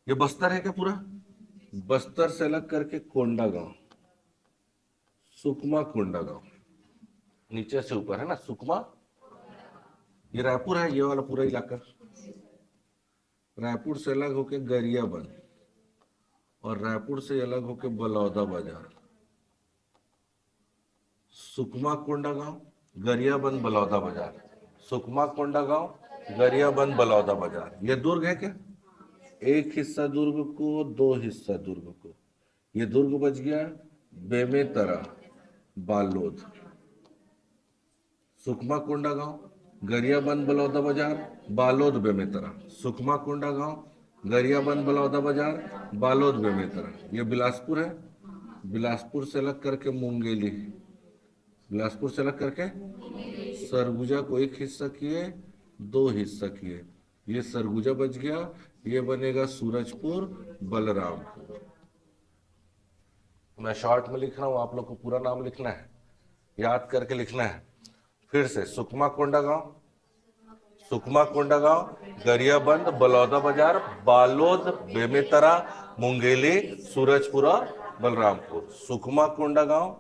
A: ये बस्तर है क्या पूरा? बस्तर से अलग करके कोंडा गांव, सुकमा कोंडा गांव। नीचे से ऊपर है ना सुकमा। ये रायपुर है, ये वाला पूरा इलाका। रायपुर से अलग होके गरियाबंद, और रायपुर से अलग होके बलौदा बाजार। सुकमा कोंडा गांव, गरियाबंद, बलौदा बाजार। सुकमा कोंडा गांव, गरियाबंद, बलौदा बाजार। ये दुर्ग है क्या? एक हिस्सा दुर्ग को, 2 हिस्सा दुर्ग को। ये दुर्ग बच गया। बेमेतरा, बालोद। सुकमा कोंडा गांव, गरियाबंद, बलौदा बाजार, बालोद, बेमेतरा। सुकमा कोंडा गांव, गरियाबंद, बलौदा बाजार, बालोद, बेमेतरा। ये बिलासपुर है। बिलासपुर से अलग करके मुंगेली। बिलासपुर से अलग करके सरगुजा को एक हिस्सा किए, दो हिस्सा किए, ये सरगुजा बच गया, ये बनेगा सूरजपुर बलरामपुर। मैं शॉर्ट में लिख रहा हूं, आप लोग को पूरा नाम लिखना है, याद करके लिखना है। फिर से सुकमा कोंडागांव, सुकमा कोंडागांव, गरियाबंद, बलौदा बाजार, बालोद, बेमेतरा, मुंगेली, सूरजपुर और बलरामपुर। सुकमा कोंडागांव,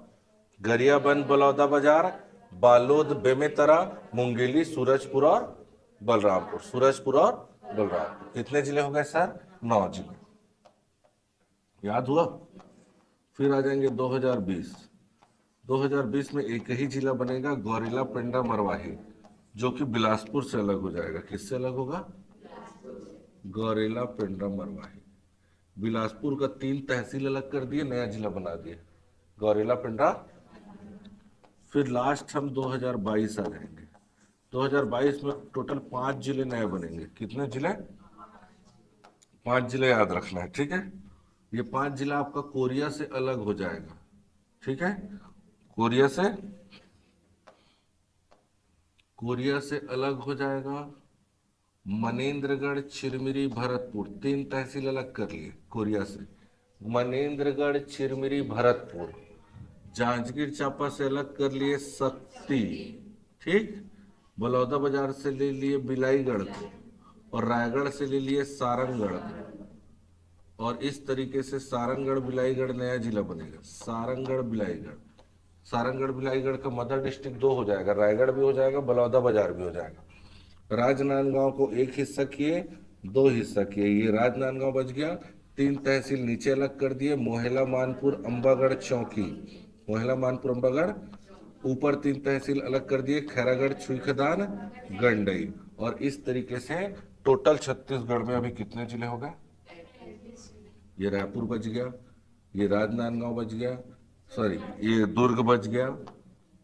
A: गरियाबंद, बलौदा बाजार, बालोद, बेमेतरा, मुंगेली, सूरजपुर और बलरामपुर। सूरजपुर और बलरामपुर कितने जिले हो गए सर? 9 जिले। याद हुआ? फिर आ जाएंगे 2020। 2020 में एक ही जिला बनेगा, गौरेला, पेंड्रा, मरवाही, जो कि बिलासपुर से अलग हो जाएगा। किससे अलग होगा? गौरेला, पेंड्रा, मरवाही। बिलासपुर का 3 तहसील अलग कर दिए, नया जिला बना दिए, गौरेला, पेंड्रा। फिर लास्ट हम 2022 आ जाएंगे। 2022 में टोटल 5 जिले नए बनेंगे। कितने जिले? 5 जिले याद रखना है, ठीक है। ये 5 जिला आपका कोरिया से अलग हो जाएगा, ठीक है। कोरिया से अलग हो जाएगा। मनेन्द्रगढ़, चिरमिरी, भरतपुर 3 तहसील अलग कर लिए कोरिया से। मनेन्द्रगढ़, चिरमिरी, भरतपुर। जांजगीर चांपा से अलग कर लिए शक्ति, ठीक। बलौदा बाजार से ले लिए बिलाईगढ़ को, और रायगढ़ से ले लिए सारंगगढ़ को। और इस तरीके से सारंगगढ़, बिलाईगढ़ नया जिला बनेगा। सारंगगढ़, बिलाईगढ़। सारंगगढ़, बिलाईगढ़ का मदर डिस्ट्रिक्ट 2 हो जाएगा, रायगढ़ भी हो जाएगा, बलौदा बाजार भी हो जाएगा। राजनांदगांव को एक हिस्सा किए, 2 हिस्सा किए, ये राजनांदगांव बच गया। 3 तहसील नीचे अलग कर दिए, मोहला, मानपुर, अंबागढ़, चौकी। मोहला, मानपुर, अंबागढ़। ऊपर 3 तहसील अलग कर दिए, खैरागढ़, छुईखदान, गंडई। और इस तरीके से टोटल छत्तीसगढ़ में अभी कितने जिले हो गए? ये रायपुर बच गया, ये राजनांदगांव बच गया, सॉरी ये दुर्ग बच गया,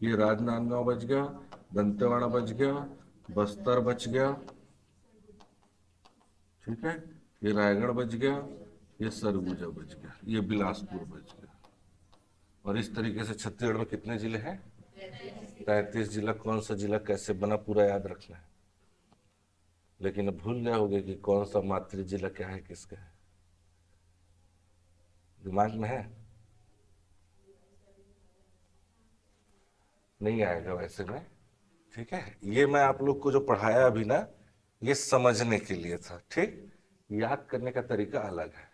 A: ये राजनांदगांव बच गया, दंतेवाड़ा बच गया, बस्तर बच गया, ठीक है, ये रायगढ़ बच गया, ये सरगुजा बच गया, ये बिलासपुर बच गया। और इस तरीके से छत्तीसगढ़ में कितने जिले हैं? 33 जिला। कौन सा जिला कैसे बना पूरा याद रखना है, लेकिन अब भूल गए होगे कि कौन सा मातृ जिला क्या है, किसका है, दिमाग में है? नहीं आएगा वैसे में, ठीक है। ये मैं आप लोग को जो पढ़ाया अभी ना, ये समझने के लिए था, ठीक। याद करने का तरीका अलग है,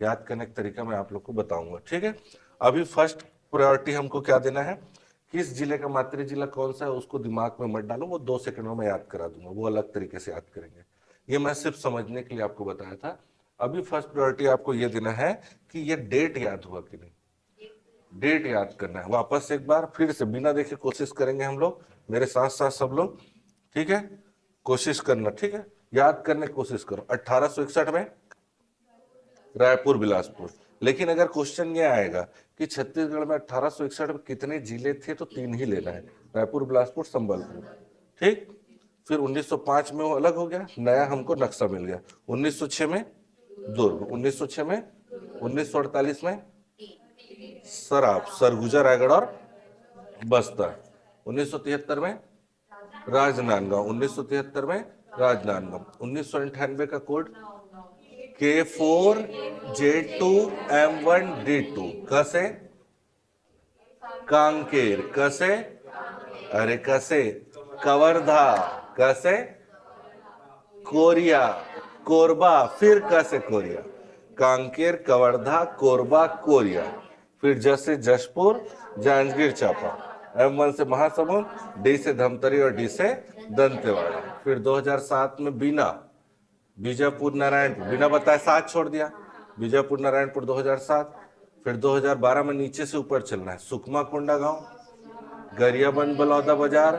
A: याद करने का तरीका मैं आप लोग को बताऊंगा, ठीक है। अभी फर्स्ट प्रायोरिटी हमको क्या देना है, किस जिले का मातृ जिला कौन सा है उसको दिमाग में मत डालो, वो 2 सेकंड में याद करा दूंगा, वो अलग तरीके से याद करेंगे। ये मैं सिर्फ समझने के लिए आपको बताया था। अभी फर्स्ट प्रायोरिटी आपको ये देना है कि ये डेट याद हुआ कि नहीं, डेट याद करना है। वापस एक बार फिर से बिना देखे कोशिश करेंगे हम लोग, मेरे साथ साथ सब लोग, ठीक है। कोशिश करना, ठीक है, याद करने की कोशिश करो। 1861 में रायपुर, बिलासपुर। लेकिन अगर क्वेश्चन ये आएगा कि छत्तीसगढ़ में 1861 में कितने जिले थे, तो 3 ही लेना है, रायपुर, बिलासपुर, संबलपुर, ठीक। फिर 1905 में वो अलग हो गया, नया हमको नक्शा मिल गया। 1906 में दुर्ग, 1906 में, 1948 में सराफ, सरगुजा, रायगढ़ और बस्तर। 1973 में राजनांदगांव, 1973 में राजनांदगांव। 1998 का कोड K4J2M1D2। कसे? कांकेर। कसे? अरे कसे? कवर्धा। कसे? कोरिया, कोरबा, फिर कसे? कोरिया। कांकेर, कवर्धा, कोरबा, कोरिया। फिर जैसे जशपुर, जांजगीर चांपा। M1 से महासमुंद, D से धमतरी और D से दंतेवाड़ा। फिर 2007 में बीना, बीजापुर, नारायणपुर, बिना बताए 7 छोड़ दिया, बीजापुर, नारायणपुर 2007। फिर 2012 में नीचे से ऊपर चलना है, सुकमा, कोंडागांव, गरियाबंद, बलौदा बाजार,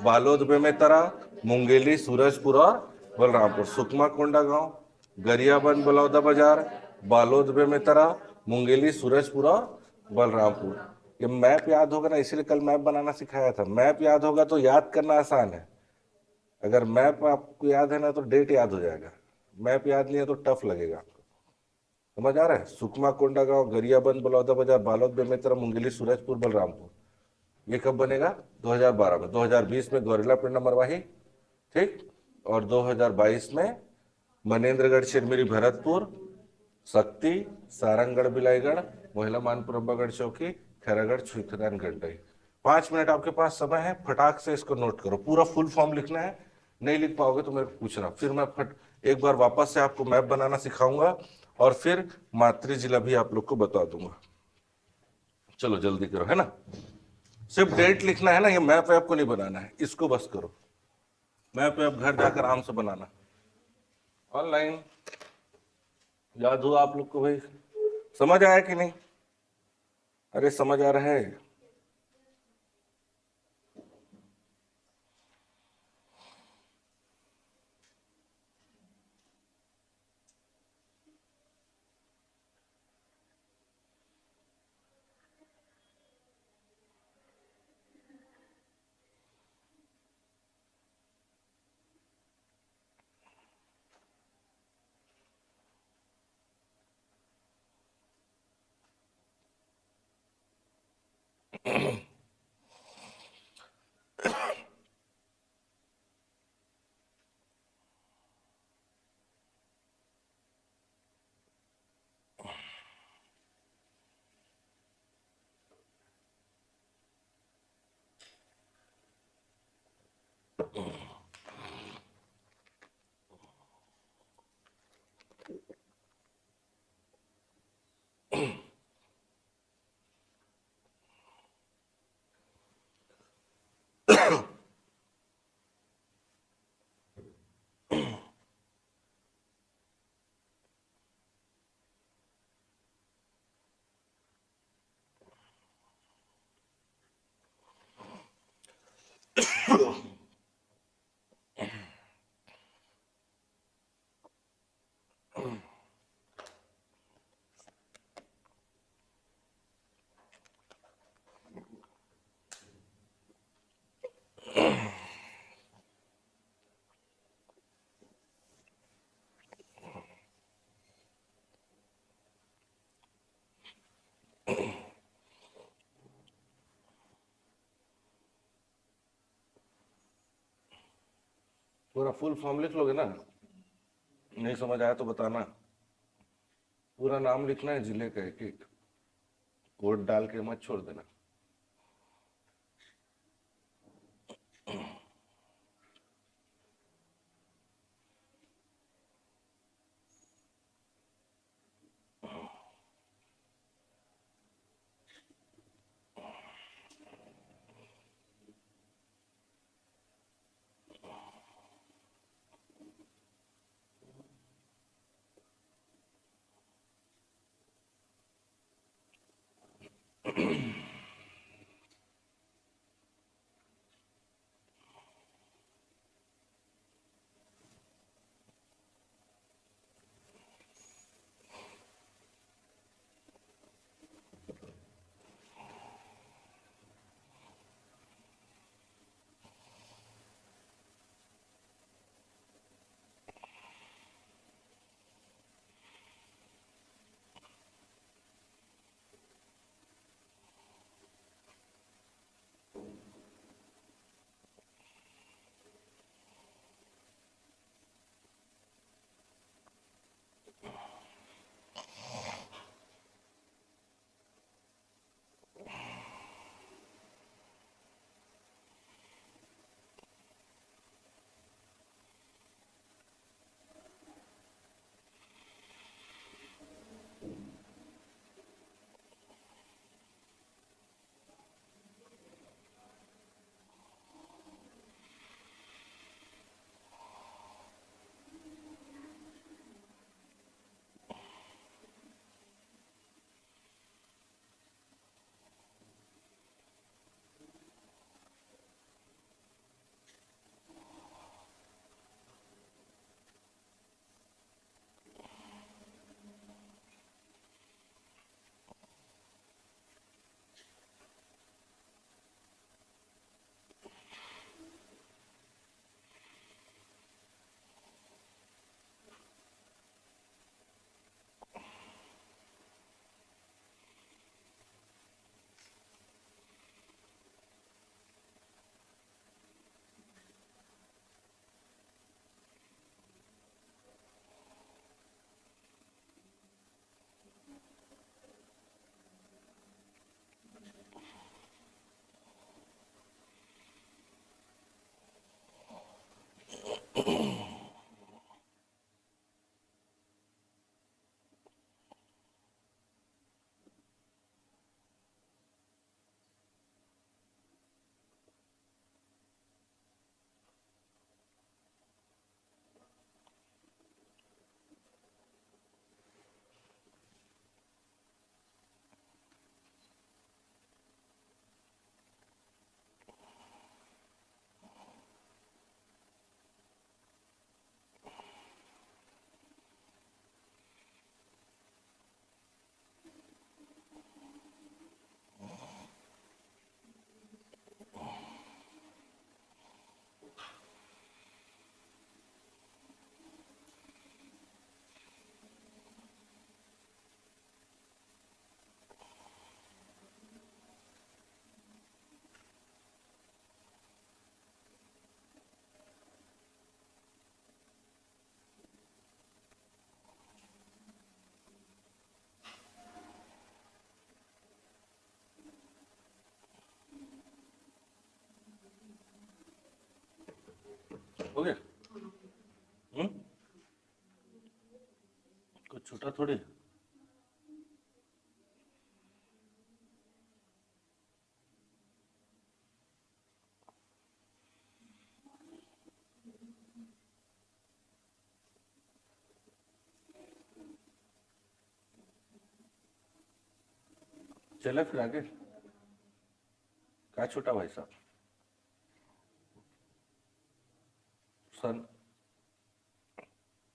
A: बालोद, बेमेतरा, मुंगेली, सूरजपुर और बलरामपुर। सुकमा, कोंडागांव, गरियाबंद, बलौदा बाजार, बालोद, बेमेतरा, मुंगेली, सूरजपुर और बलरामपुर। ये मैप याद होगा ना, इसीलिए कल मैप बनाना सिखाया था। मैप याद होगा तो याद करना आसान है। अगर मैप आपको याद है ना तो डेट याद हो जाएगा, मैप याद नहीं है तो टफ लगेगा आपको। समझ आ रहा है? सुकमा, कोंडागांव, गरियाबंद, बलौदा बाजार, बालोद, बेमेतरा, मुंगेली, सूरजपुर, बलरामपुर। ये कब बनेगा? 2012 में। 2020 में गौरेला पिंडम मरवाही, ठीक, और 2022 में मनेन्द्रगढ़ चिरमिरी भरतपुर, शक्ति, सारंगगढ़ बिलाईगढ़, मोहिला मानपुर अम्बागढ़ चौकी, खैरागढ़ छुईखदान गंडई। 5 मिनट आपके पास समय है, फटाक से इसको नोट करो। पूरा फुल फॉर्म लिखना है, नहीं लिख पाओगे तो मेरे को पूछना, फिर मैं एक बार वापस से आपको मैप बनाना सिखाऊंगा और फिर मातृ जिला भी आप लोग को बता दूंगा। चलो जल्दी करो, है ना। सिर्फ डेट लिखना है ना, ये मैप वैप को नहीं बनाना है, इसको बस करो। मैप वैप घर जाकर आराम से बनाना, ऑनलाइन। याद हुआ आप लोग को भाई? समझ आया कि नहीं? अरे समझ आ रहा है? पूरा फुल फॉर्म लिख लोगे ना? नहीं समझ आया तो बताना। पूरा नाम लिखना है जिले का, एक एक कोड डाल के मत छोड़ देना। हो गया? कुछ छोटा थोड़ी। चले फिर आगे। क्या छोटा भाई साहब? सन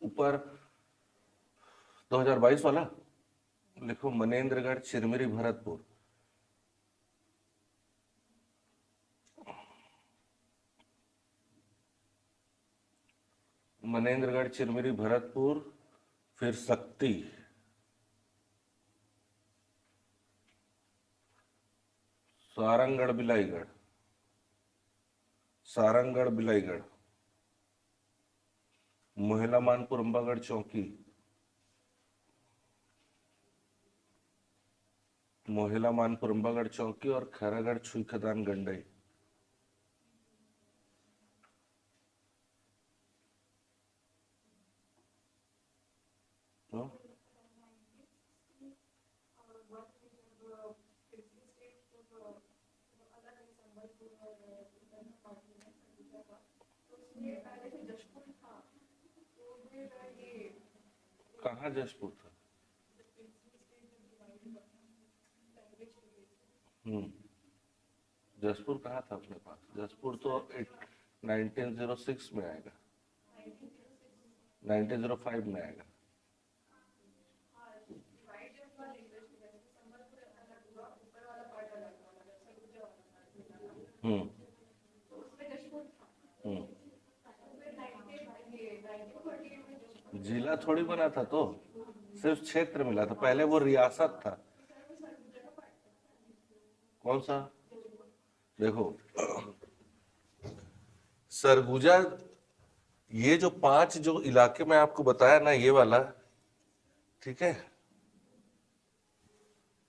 A: ऊपर 2022 वाला लिखो, मनेन्द्रगढ़, चिरमिरी, भरतपुर। मनेन्द्रगढ़, चिरमिरी, भरतपुर, फिर शक्ति, सारंगगढ़, बिलाईगढ़, सारंगगढ़, बिलाईगढ़, मोहिला, मानपुर, अंबागढ़, चौकी, मोहिला, मानपुर, अंबागढ़, चौकी और खैरागढ़, छुई, खदान, गंडई। तो कहाँ जशपुर था? जसपुर कहाँ था अपने पास? जसपुर तो 1906 में आएगा, 1905 में आएगा। हम्म हम्म जिला थोड़ी बना था, तो सिर्फ क्षेत्र मिला था, पहले वो रियासत था। कौन सा? देखो, सरगुजा, ये जो 5 जो इलाके में आपको बताया ना, ये वाला, ठीक है,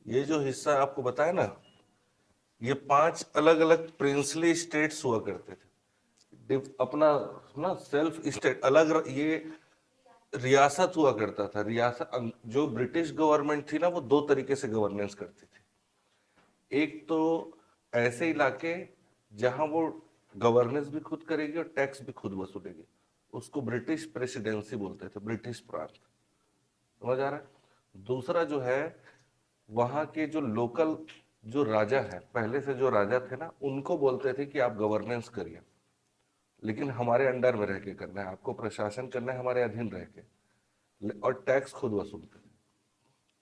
A: ये जो हिस्सा आपको बताया ना, ये 5 अलग अलग प्रिंसली स्टेट्स हुआ करते थे। अपना ना सेल्फ स्टेट अलग, ये रियासत हुआ करता था। रियासत, जो ब्रिटिश गवर्नमेंट थी ना, वो 2 तरीके से गवर्नेंस करती थी। एक तो ऐसे इलाके जहां वो गवर्नेंस भी खुद करेगी और टैक्स भी खुद वसूलेगी, उसको ब्रिटिश प्रेसिडेंसी बोलते थे, ब्रिटिश प्रांत। समझ आ रहा है? दूसरा जो है, वहां के जो लोकल जो राजा है, पहले से जो राजा थे ना, उनको बोलते थे कि आप गवर्नेंस करिए, लेकिन हमारे अंडर में रह के करना है, आपको प्रशासन करना है हमारे अधीन रह के, और टैक्स खुद वसूलते थे।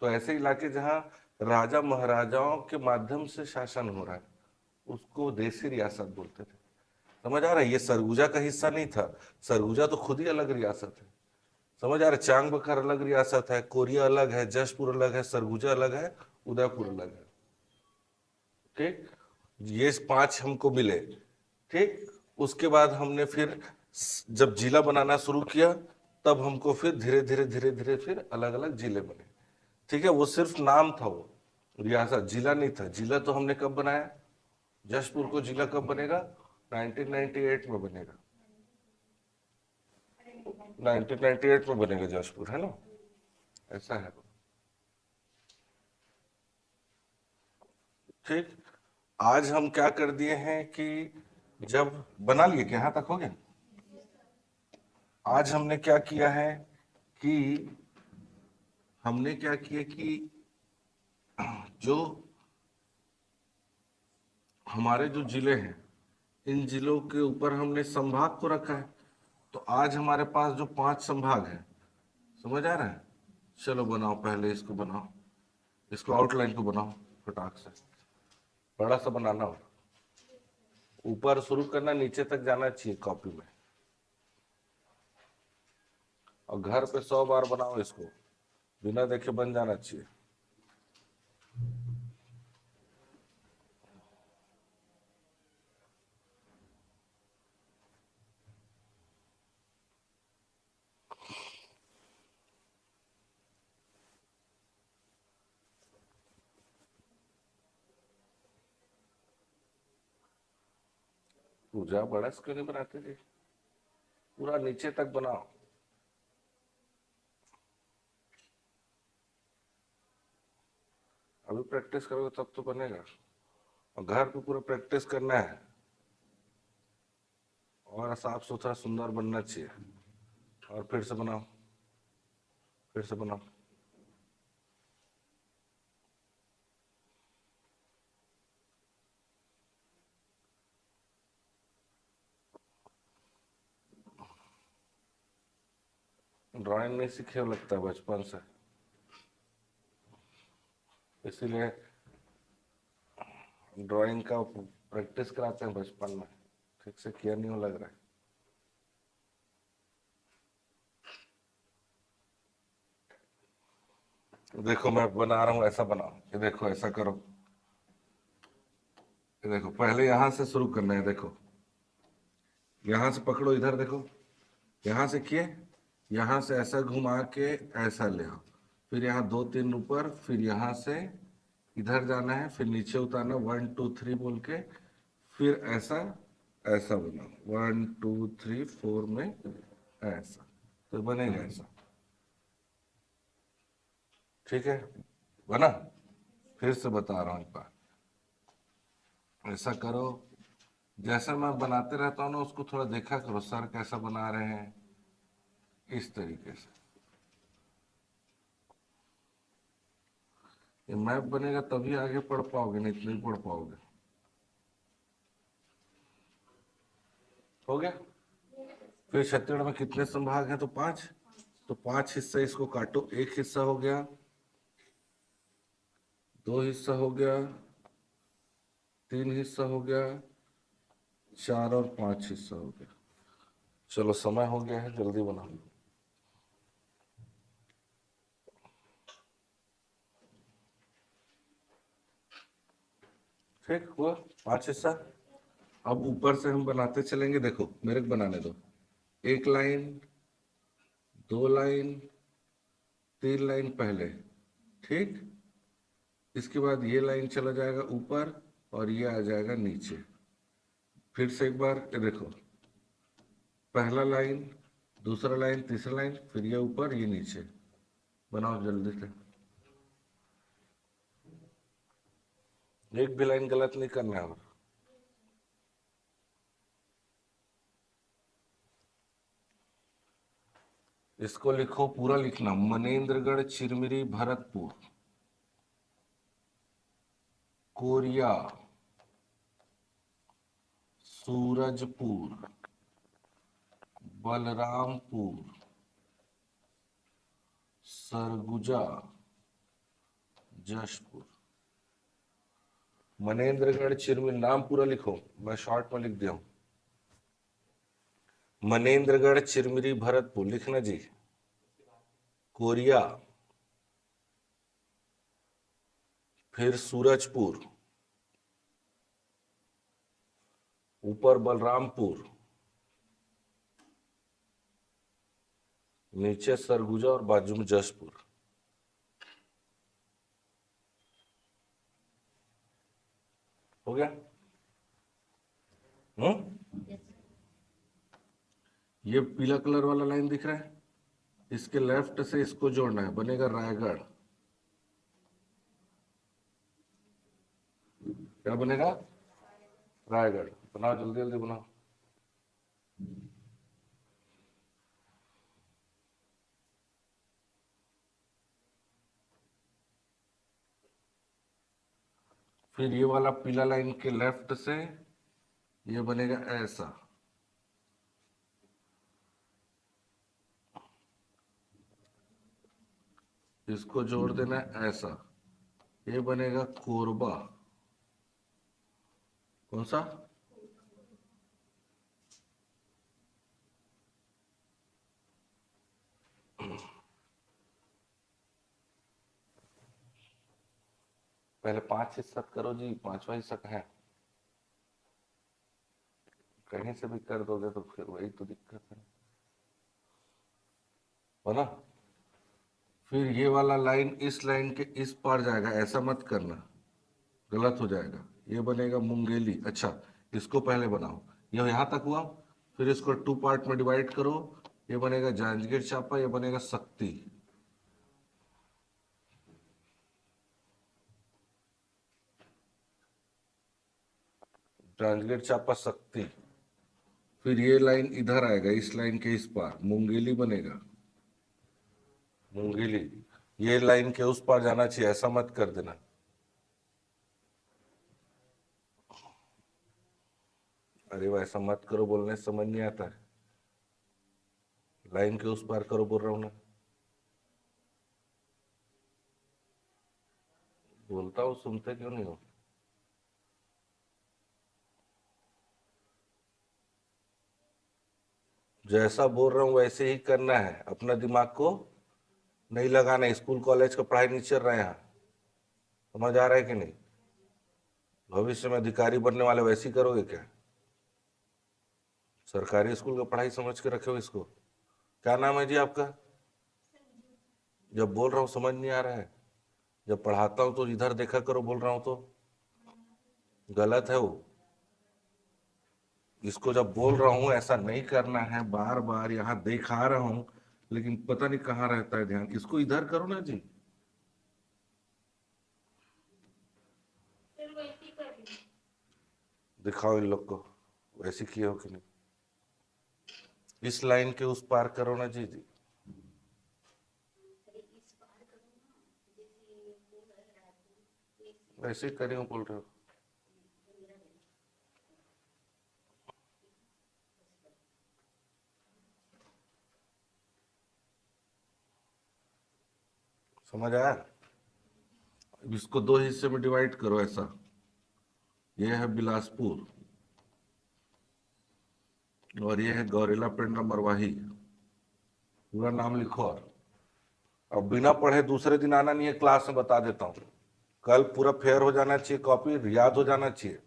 A: तो ऐसे इलाके जहां राजा महाराजाओं के माध्यम से शासन हो रहा है, उसको देसी रियासत बोलते थे। समझ आ रहा है? ये सरगुजा का हिस्सा नहीं था, सरगुजा तो खुद ही अलग रियासत है। समझ आ रहा है? चांग बखार अलग रियासत है, कोरिया अलग है, जशपुर अलग है, सरगुजा अलग है, उदयपुर अलग है। ठीक, ये 5 हमको मिले। ठीक, उसके बाद हमने फिर जब जिला बनाना शुरू किया, तब हमको फिर धीरे धीरे धीरे धीरे फिर अलग अलग जिले बने। ठीक है, वो सिर्फ नाम था, वो रियासत, जिला नहीं था। जिला तो हमने कब बनाया? जशपुर को जिला कब बनेगा? 1998 में बनेगा, 1998 में बनेगा जशपुर, है ना? ऐसा है। ठीक, आज हम क्या कर दिए हैं कि जब बना लिए, क्या यहाँ तक हो गया? आज हमने क्या किया है कि हमने क्या किया कि जो हमारे जो जिले हैं, इन जिलों के ऊपर हमने संभाग को रखा है। तो आज हमारे पास जो 5 संभाग हैं, समझ आ रहा है? चलो बनाओ, पहले इसको बनाओ, इसको आउटलाइन को बनाओ फटाक से, बड़ा सा बनाना हो, ऊपर शुरू करना, नीचे तक जाना चाहिए कॉपी में, और घर पे 100 बार बनाओ इसको, बिना देखे बन जाना चाहिए। पूजा बड़ा स्क्रीन बनाते थे। पूरा नीचे तक बनाओ। अभी प्रैक्टिस करोगे तब तो बनेगा, और घर पे पूरा प्रैक्टिस करना है, और साफ सुथरा सुंदर बनना चाहिए। और फिर से बनाओ, फिर से बनाओ। ड्राइंग नहीं सीखे हो लगता है बचपन से, इसीलिए ड्राइंग का प्रैक्टिस कराते हैं बचपन में, ठीक से किया नहीं हो लग रहा है। देखो मैं बना रहा हूँ, ऐसा बनाओ, ये देखो ऐसा करो, ये देखो पहले यहां से शुरू करना है। देखो यहां से पकड़ो, इधर देखो, यहां से किए, यहां से ऐसा घुमा के ऐसा ले आओ, फिर यहाँ दो तीन ऊपर, फिर यहाँ से इधर जाना है, फिर नीचे उतारना, 1 2 3 बोल के, फिर ऐसा ऐसा बनाओ, 1 2 3 4 में ऐसा, तो बनेगा ऐसा। ठीक है, बना? फिर से बता रहा हूँ एक बार, ऐसा करो, जैसा मैं बनाते रहता हूँ ना उसको थोड़ा देखा करो, सर कैसा बना रहे हैं, इस तरीके से। ये मैप बनेगा तभी आगे पढ़ पाओगे, नहीं तो नहीं पढ़ पाओगे। हो गया? फिर छत्तीसगढ़ में कितने संभाग हैं? तो 5, तो 5 हिस्से, इसको काटो, एक हिस्सा हो गया, 2 हिस्सा हो गया, 3 हिस्सा हो गया, 4 और 5 हिस्सा हो गया। चलो समय हो गया है, जल्दी बनाओ। ठीक हुआ, 5 हिस्सा। अब ऊपर से हम बनाते चलेंगे, देखो मेरे को बनाने दो, 1 लाइन, 2 लाइन, 3 लाइन पहले, ठीक, इसके बाद ये लाइन चला जाएगा ऊपर और ये आ जाएगा नीचे। फिर से एक बार ये देखो, पहला लाइन, दूसरा लाइन, तीसरा लाइन, फिर ये ऊपर ये नीचे। बनाओ जल्दी से, एक भी लाइन गलत नहीं करना है। और इसको लिखो, पूरा लिखना, मनेन्द्रगढ़, चिरमिरी, भरतपुर, कोरिया, सूरजपुर, बलरामपुर, सरगुजा, जशपुर। मनेन्द्रगढ़, चिरमिरी, नाम पूरा लिखो, मैं शॉर्ट में लिख दिया हूं। मनेन्द्रगढ़, चिरमिरी, भरतपुर लिखना जी, कोरिया, फिर सूरजपुर, ऊपर बलरामपुर, नीचे सरगुजा और बाजू में जशपुर। हो गया? ये पीला कलर वाला लाइन दिख रहा है, इसके लेफ्ट से इसको जोड़ना है, बनेगा रायगढ़। क्या बनेगा? रायगढ़। बनाओ जल्दी जल्दी बनाओ। फिर ये वाला पीला लाइन के लेफ्ट से ये बनेगा ऐसा, इसको जोड़ देना है ऐसा, ये बनेगा कोरबा। कौन सा? पहले 5 हिस्सा करो जी, 5वां हिस्सा कहाँ है? कहीं से भी कर दोगे तो फिर वही तो दिक्कत है, हो ना? फिर ये वाला लाइन इस लाइन के इस पार जाएगा, ऐसा मत करना, गलत हो जाएगा। ये बनेगा मुंगेली। अच्छा, इसको पहले बनाओ, ये यहाँ तक हुआ, फिर इसको 2 पार्ट में डिवाइड करो, ये बनेगा जांजगीर चांपा, ये बनेगा शक्ति। जांजगीर चांपा शक्ति। फिर ये लाइन इधर आएगा, इस लाइन के इस पार मुंगेली बनेगा, मुंगेली। ये लाइन के उस पार जाना चाहिए, ऐसा मत कर देना। अरे वैसा मत करो, बोलने से समझ नहीं आता है। लाइन के उस पार करो बोल रहा हूं ना। बोलता हूँ, सुनते क्यों नहीं हो? जैसा बोल रहा हूँ वैसे ही करना है, अपना दिमाग को नहीं लगाना है। स्कूल कॉलेज का पढ़ाई नहीं चल रहा है यहाँ, समझ आ रहा है कि नहीं? भविष्य में अधिकारी बनने वाले वैसे ही करोगे क्या? सरकारी स्कूल का पढ़ाई समझ के रखे हो इसको। क्या नाम है जी आपका? जब बोल रहा हूँ समझ नहीं आ रहा है, जब पढ़ाता हूँ तो इधर देखा करो, बोल रहा हूँ तो गलत है वो। इसको जब बोल रहा हूँ ऐसा नहीं करना है, बार बार यहाँ दिखा रहा हूँ, लेकिन पता नहीं कहाँ रहता है ध्यान। इसको इधर करो ना जी। दिखाओ इन लोग को वैसे किए हो कि नहीं। इस लाइन के उस पार करो ना जी जी। वैसे ही करियो बोल रहे हो। समझ आया? इसको 2 हिस्से में डिवाइड करो ऐसा। ये है बिलासपुर और ये है गौरेला पेंड्रा मरवाही। पूरा नाम लिखो। और अब बिना पढ़े दूसरे दिन आना नहीं है क्लास में, बता देता हूँ। कल पूरा फेयर हो जाना चाहिए, कॉपी याद हो जाना चाहिए।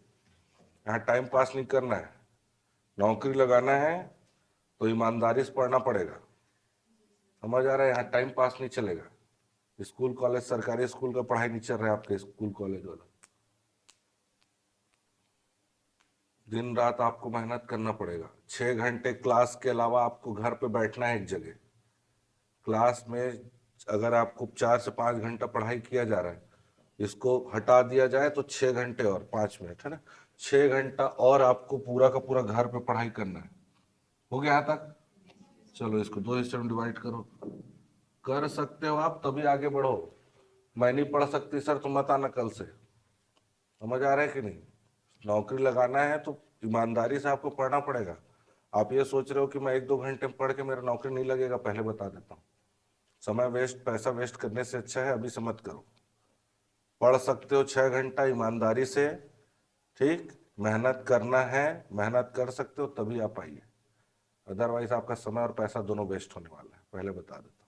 A: यहाँ टाइम पास नहीं करना है। नौकरी लगाना है तो ईमानदारी से पढ़ना पड़ेगा, समझ आ रहा है? यहाँ टाइम पास नहीं चलेगा। स्कूल कॉलेज, सरकारी स्कूल का पढ़ाई नहीं चल रहा है आपके स्कूल कॉलेज वाला। दिन रात आपको मेहनत करना पड़ेगा। 6 घंटे क्लास के अलावा आपको घर पे बैठना है एक जगह। क्लास में अगर आपको 4 से 5 घंटा पढ़ाई किया जा रहा है, इसको हटा दिया जाए तो 6 घंटे और 5 मिनट, है ना? 6 घंटा और आपको पूरा का पूरा घर पे पढ़ाई करना है। हो गया यहाँ तक? चलो इसको 2 हिस्से में डिवाइड करो। कर सकते हो आप, तभी आगे बढ़ो। मैं नहीं पढ़ सकती सर तो मत आना कल से। समझ आ रहा है कि नहीं? नौकरी लगाना है तो ईमानदारी से आपको पढ़ना पड़ेगा। आप ये सोच रहे हो कि मैं 1-2 घंटे पढ़ के मेरा नौकरी नहीं लगेगा, पहले बता देता हूँ। समय वेस्ट, पैसा वेस्ट करने से अच्छा है अभी से मत करो। पढ़ सकते हो 6 घंटा ईमानदारी से, ठीक? मेहनत करना है, मेहनत कर सकते हो तभी आप आइए, अदरवाइज आपका समय और पैसा दोनों वेस्ट होने वाला है, पहले बता देता हूँ।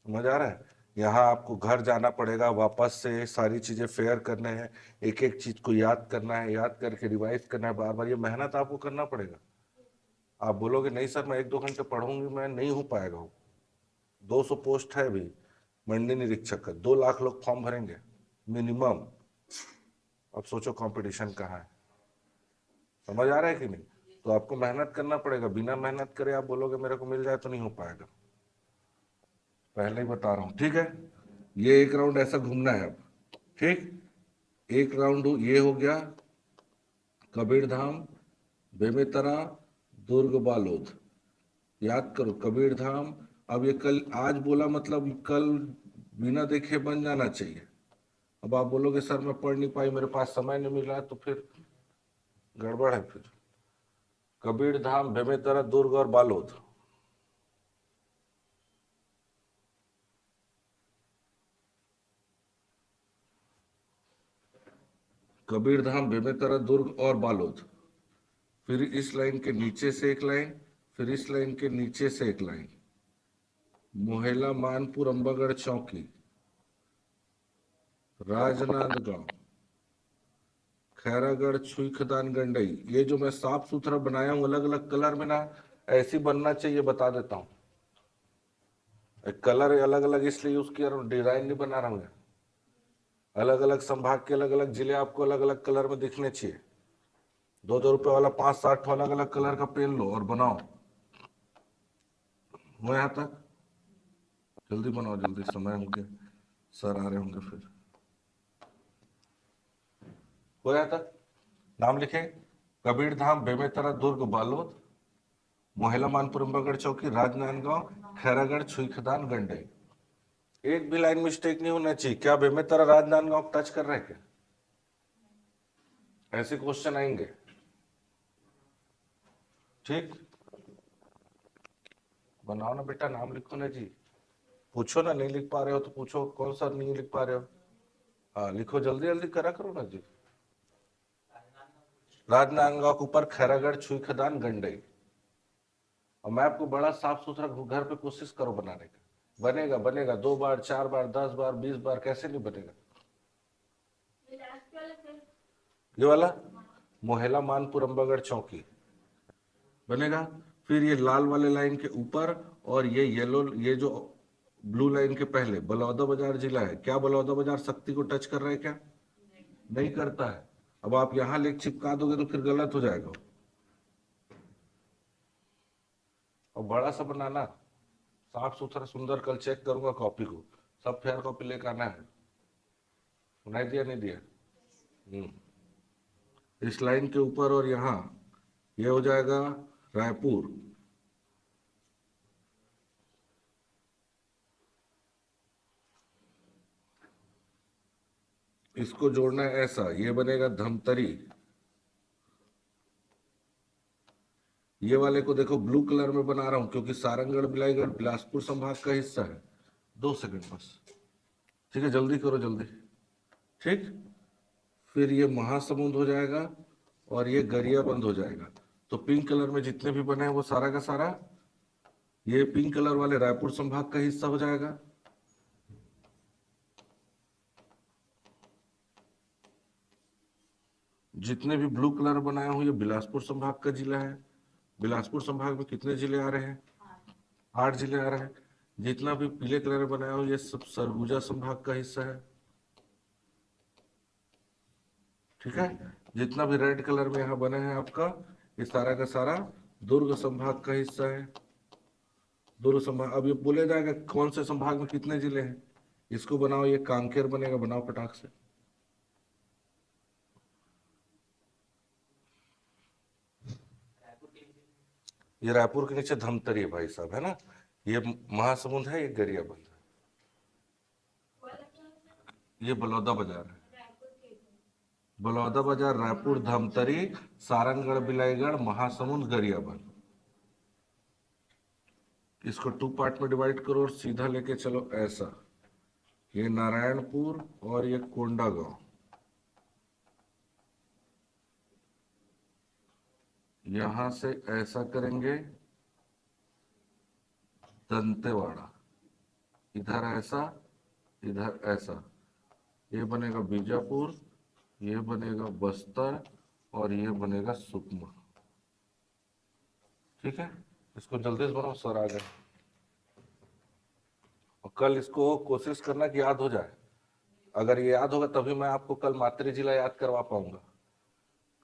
A: समझ आ रहा है? यहाँ आपको घर जाना पड़ेगा, वापस से सारी चीजें फेयर करने हैं, एक एक चीज को याद करना है, याद करके रिवाइज करना है बार बार। ये मेहनत आपको करना पड़ेगा। आप बोलोगे नहीं सर मैं 1-2 घंटे पढ़ूंगी, मैं नहीं हो पाएगा। वो 200 पोस्ट है अभी मंडी निरीक्षक का, 2 लाख लोग फॉर्म भरेंगे मिनिमम। अब सोचो कंपटीशन कहाँ है। समझ आ रहा है कि नहीं? तो आपको मेहनत करना पड़ेगा। बिना मेहनत करे आप बोलोगे मेरे को मिल जाए तो नहीं हो पाएगा, पहले ही बता रहा हूँ, ठीक है? ये एक राउंड ऐसा घूमना है अब, ठीक? एक राउंड ये हो गया कबीर धाम, बेमेतरा, दुर्ग, बालोद। याद करो कबीर धाम। अब ये कल आज बोला मतलब कल बिना देखे बन जाना चाहिए। अब आप बोलोगे सर मैं पढ़ नहीं पाई, मेरे पास समय नहीं मिला, तो फिर गड़बड़ है। फिर कबीर धाम, बेमेतरा, दुर्ग और बालोद। कबीर धाम, बेमेतरा, दुर्ग और बालोद। फिर इस लाइन के नीचे से एक लाइन, फिर इस लाइन के नीचे से एक लाइन। मोहेला, मानपुर, अंबागढ़ चौकी, राजनांदगांव, खैरागढ़, छुई खदान, गंडई। ये जो मैं साफ सुथरा बनाया हूँ अलग अलग कलर में ना, ऐसी बनना चाहिए, बता देता हूँ। कलर अलग अलग इसलिए यूज किया रहा हूँ, डिजाइन नहीं बना रहा हूँ। अलग अलग संभाग के अलग अलग जिले आपको अलग अलग कलर में दिखने चाहिए। ₹2,000 वाला 5-7 अलग अलग कलर का पेन लो और बनाओ। वो यहाँ तक जल्दी बनाओ, जल्दी, समय होंगे, सर आ रहे होंगे फिर। हो यहाँ तक नाम लिखे, कबीर धाम, बेमेतरा, दुर्ग, बालोद, मोहला, मानपुर, अम्बागढ़ चौकी, राजनांदगांव, खैरागढ़, छुईखदान, गंडई। एक भी लाइन मिस्टेक नहीं होना चाहिए। क्या बेमेतरा राजनांदगांव टच कर रहे हैं क्या? ऐसे क्वेश्चन आएंगे, ठीक। बनाओ ना बेटा, नाम लिखो ना जी। पूछो ना, नहीं लिख पा रहे हो तो पूछो, कौन सा नहीं लिख पा रहे हो? हाँ लिखो, जल्दी जल्दी करा करो ना जी। राजनांदगांव के ऊपर खैरागढ़, छुईखदान, गंडई। और मैं आपको बड़ा साफ सुथरा घर पे कोशिश करो बनाने का। बनेगा बनेगा, 2 बार 4 बार 10 बार 20 बार, कैसे नहीं बनेगा? ये वाला मोहला, मानपुर, अम्बागढ़ चौकी बनेगा। फिर ये लाल वाले लाइन के ऊपर और ये येलो, ये जो ब्लू लाइन के पहले बलौदा बाजार जिला है। क्या बलौदा बाजार शक्ति को टच कर रहा है क्या? नहीं करता है। अब आप यहां लेख चिपका दोगे तो फिर गलत हो जाएगा। और बड़ा सा बनाना, साफ सुथरा सुंदर। कल चेक करूंगा कॉपी को, सब फेयर कॉपी लेकर आना है। सुनाई दिया नहीं दिया? इस लाइन के ऊपर और यहाँ ये हो जाएगा रायपुर। इसको जोड़ना है ऐसा, ये बनेगा धमतरी। ये वाले को देखो ब्लू कलर में बना रहा हूं क्योंकि सारंगढ़, बिलाईगढ़ बिलासपुर संभाग का हिस्सा है। 2 सेकंड बस, ठीक है, जल्दी करो जल्दी, ठीक। फिर ये महासमुंद हो जाएगा और ये गरियाबंद हो जाएगा। तो पिंक कलर में जितने भी बने हैं वो सारा का सारा, ये पिंक कलर वाले रायपुर संभाग का हिस्सा हो जाएगा। जितने भी ब्लू कलर बनाए हूं ये बिलासपुर संभाग का जिला है। बिलासपुर संभाग में कितने जिले आ रहे हैं? 8 जिले आ रहे हैं। जितना भी पीले कलर में बनाया हूं ये सब सरगुजा संभाग का हिस्सा है, ठीक है। जितना भी रेड कलर में यहाँ बने हैं आपका, ये सारा का सारा दुर्ग संभाग का हिस्सा है। दुर्ग संभाग, अब ये बोले जाएगा कौन से संभाग में कितने जिले हैं। इसको बनाओ, ये कांकेर बनेगा, बनाओ फटाक से। ये रायपुर के नीचे धमतरी है भाई साहब, है ना। ये महासमुंद है, ये गरियाबंद है, ये बलौदा बाजार है। बलौदा बाजार, रायपुर, धमतरी, सारंगढ़, बिलाईगढ़, महासमुंद, गरियाबंद। इसको 2 पार्ट में डिवाइड करो और सीधा लेके चलो ऐसा। ये नारायणपुर और ये कोंडागांव, यहां से ऐसा करेंगे दंतेवाड़ा, इधर ऐसा, इधर ऐसा। ये बनेगा बीजापुर, ये बनेगा बस्तर और ये बनेगा सुकमा, ठीक है। इसको जल्दी से बनाओ, सर आ गए। और कल इसको कोशिश करना कि याद हो जाए। अगर ये याद होगा तभी मैं आपको कल मातृ जिला याद करवा पाऊंगा।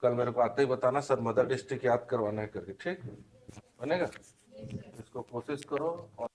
A: कल मेरे को आते ही बताना सर मदर डिस्ट्रिक्ट याद करवाना है करके, ठीक बनेगा। इसको कोशिश करो और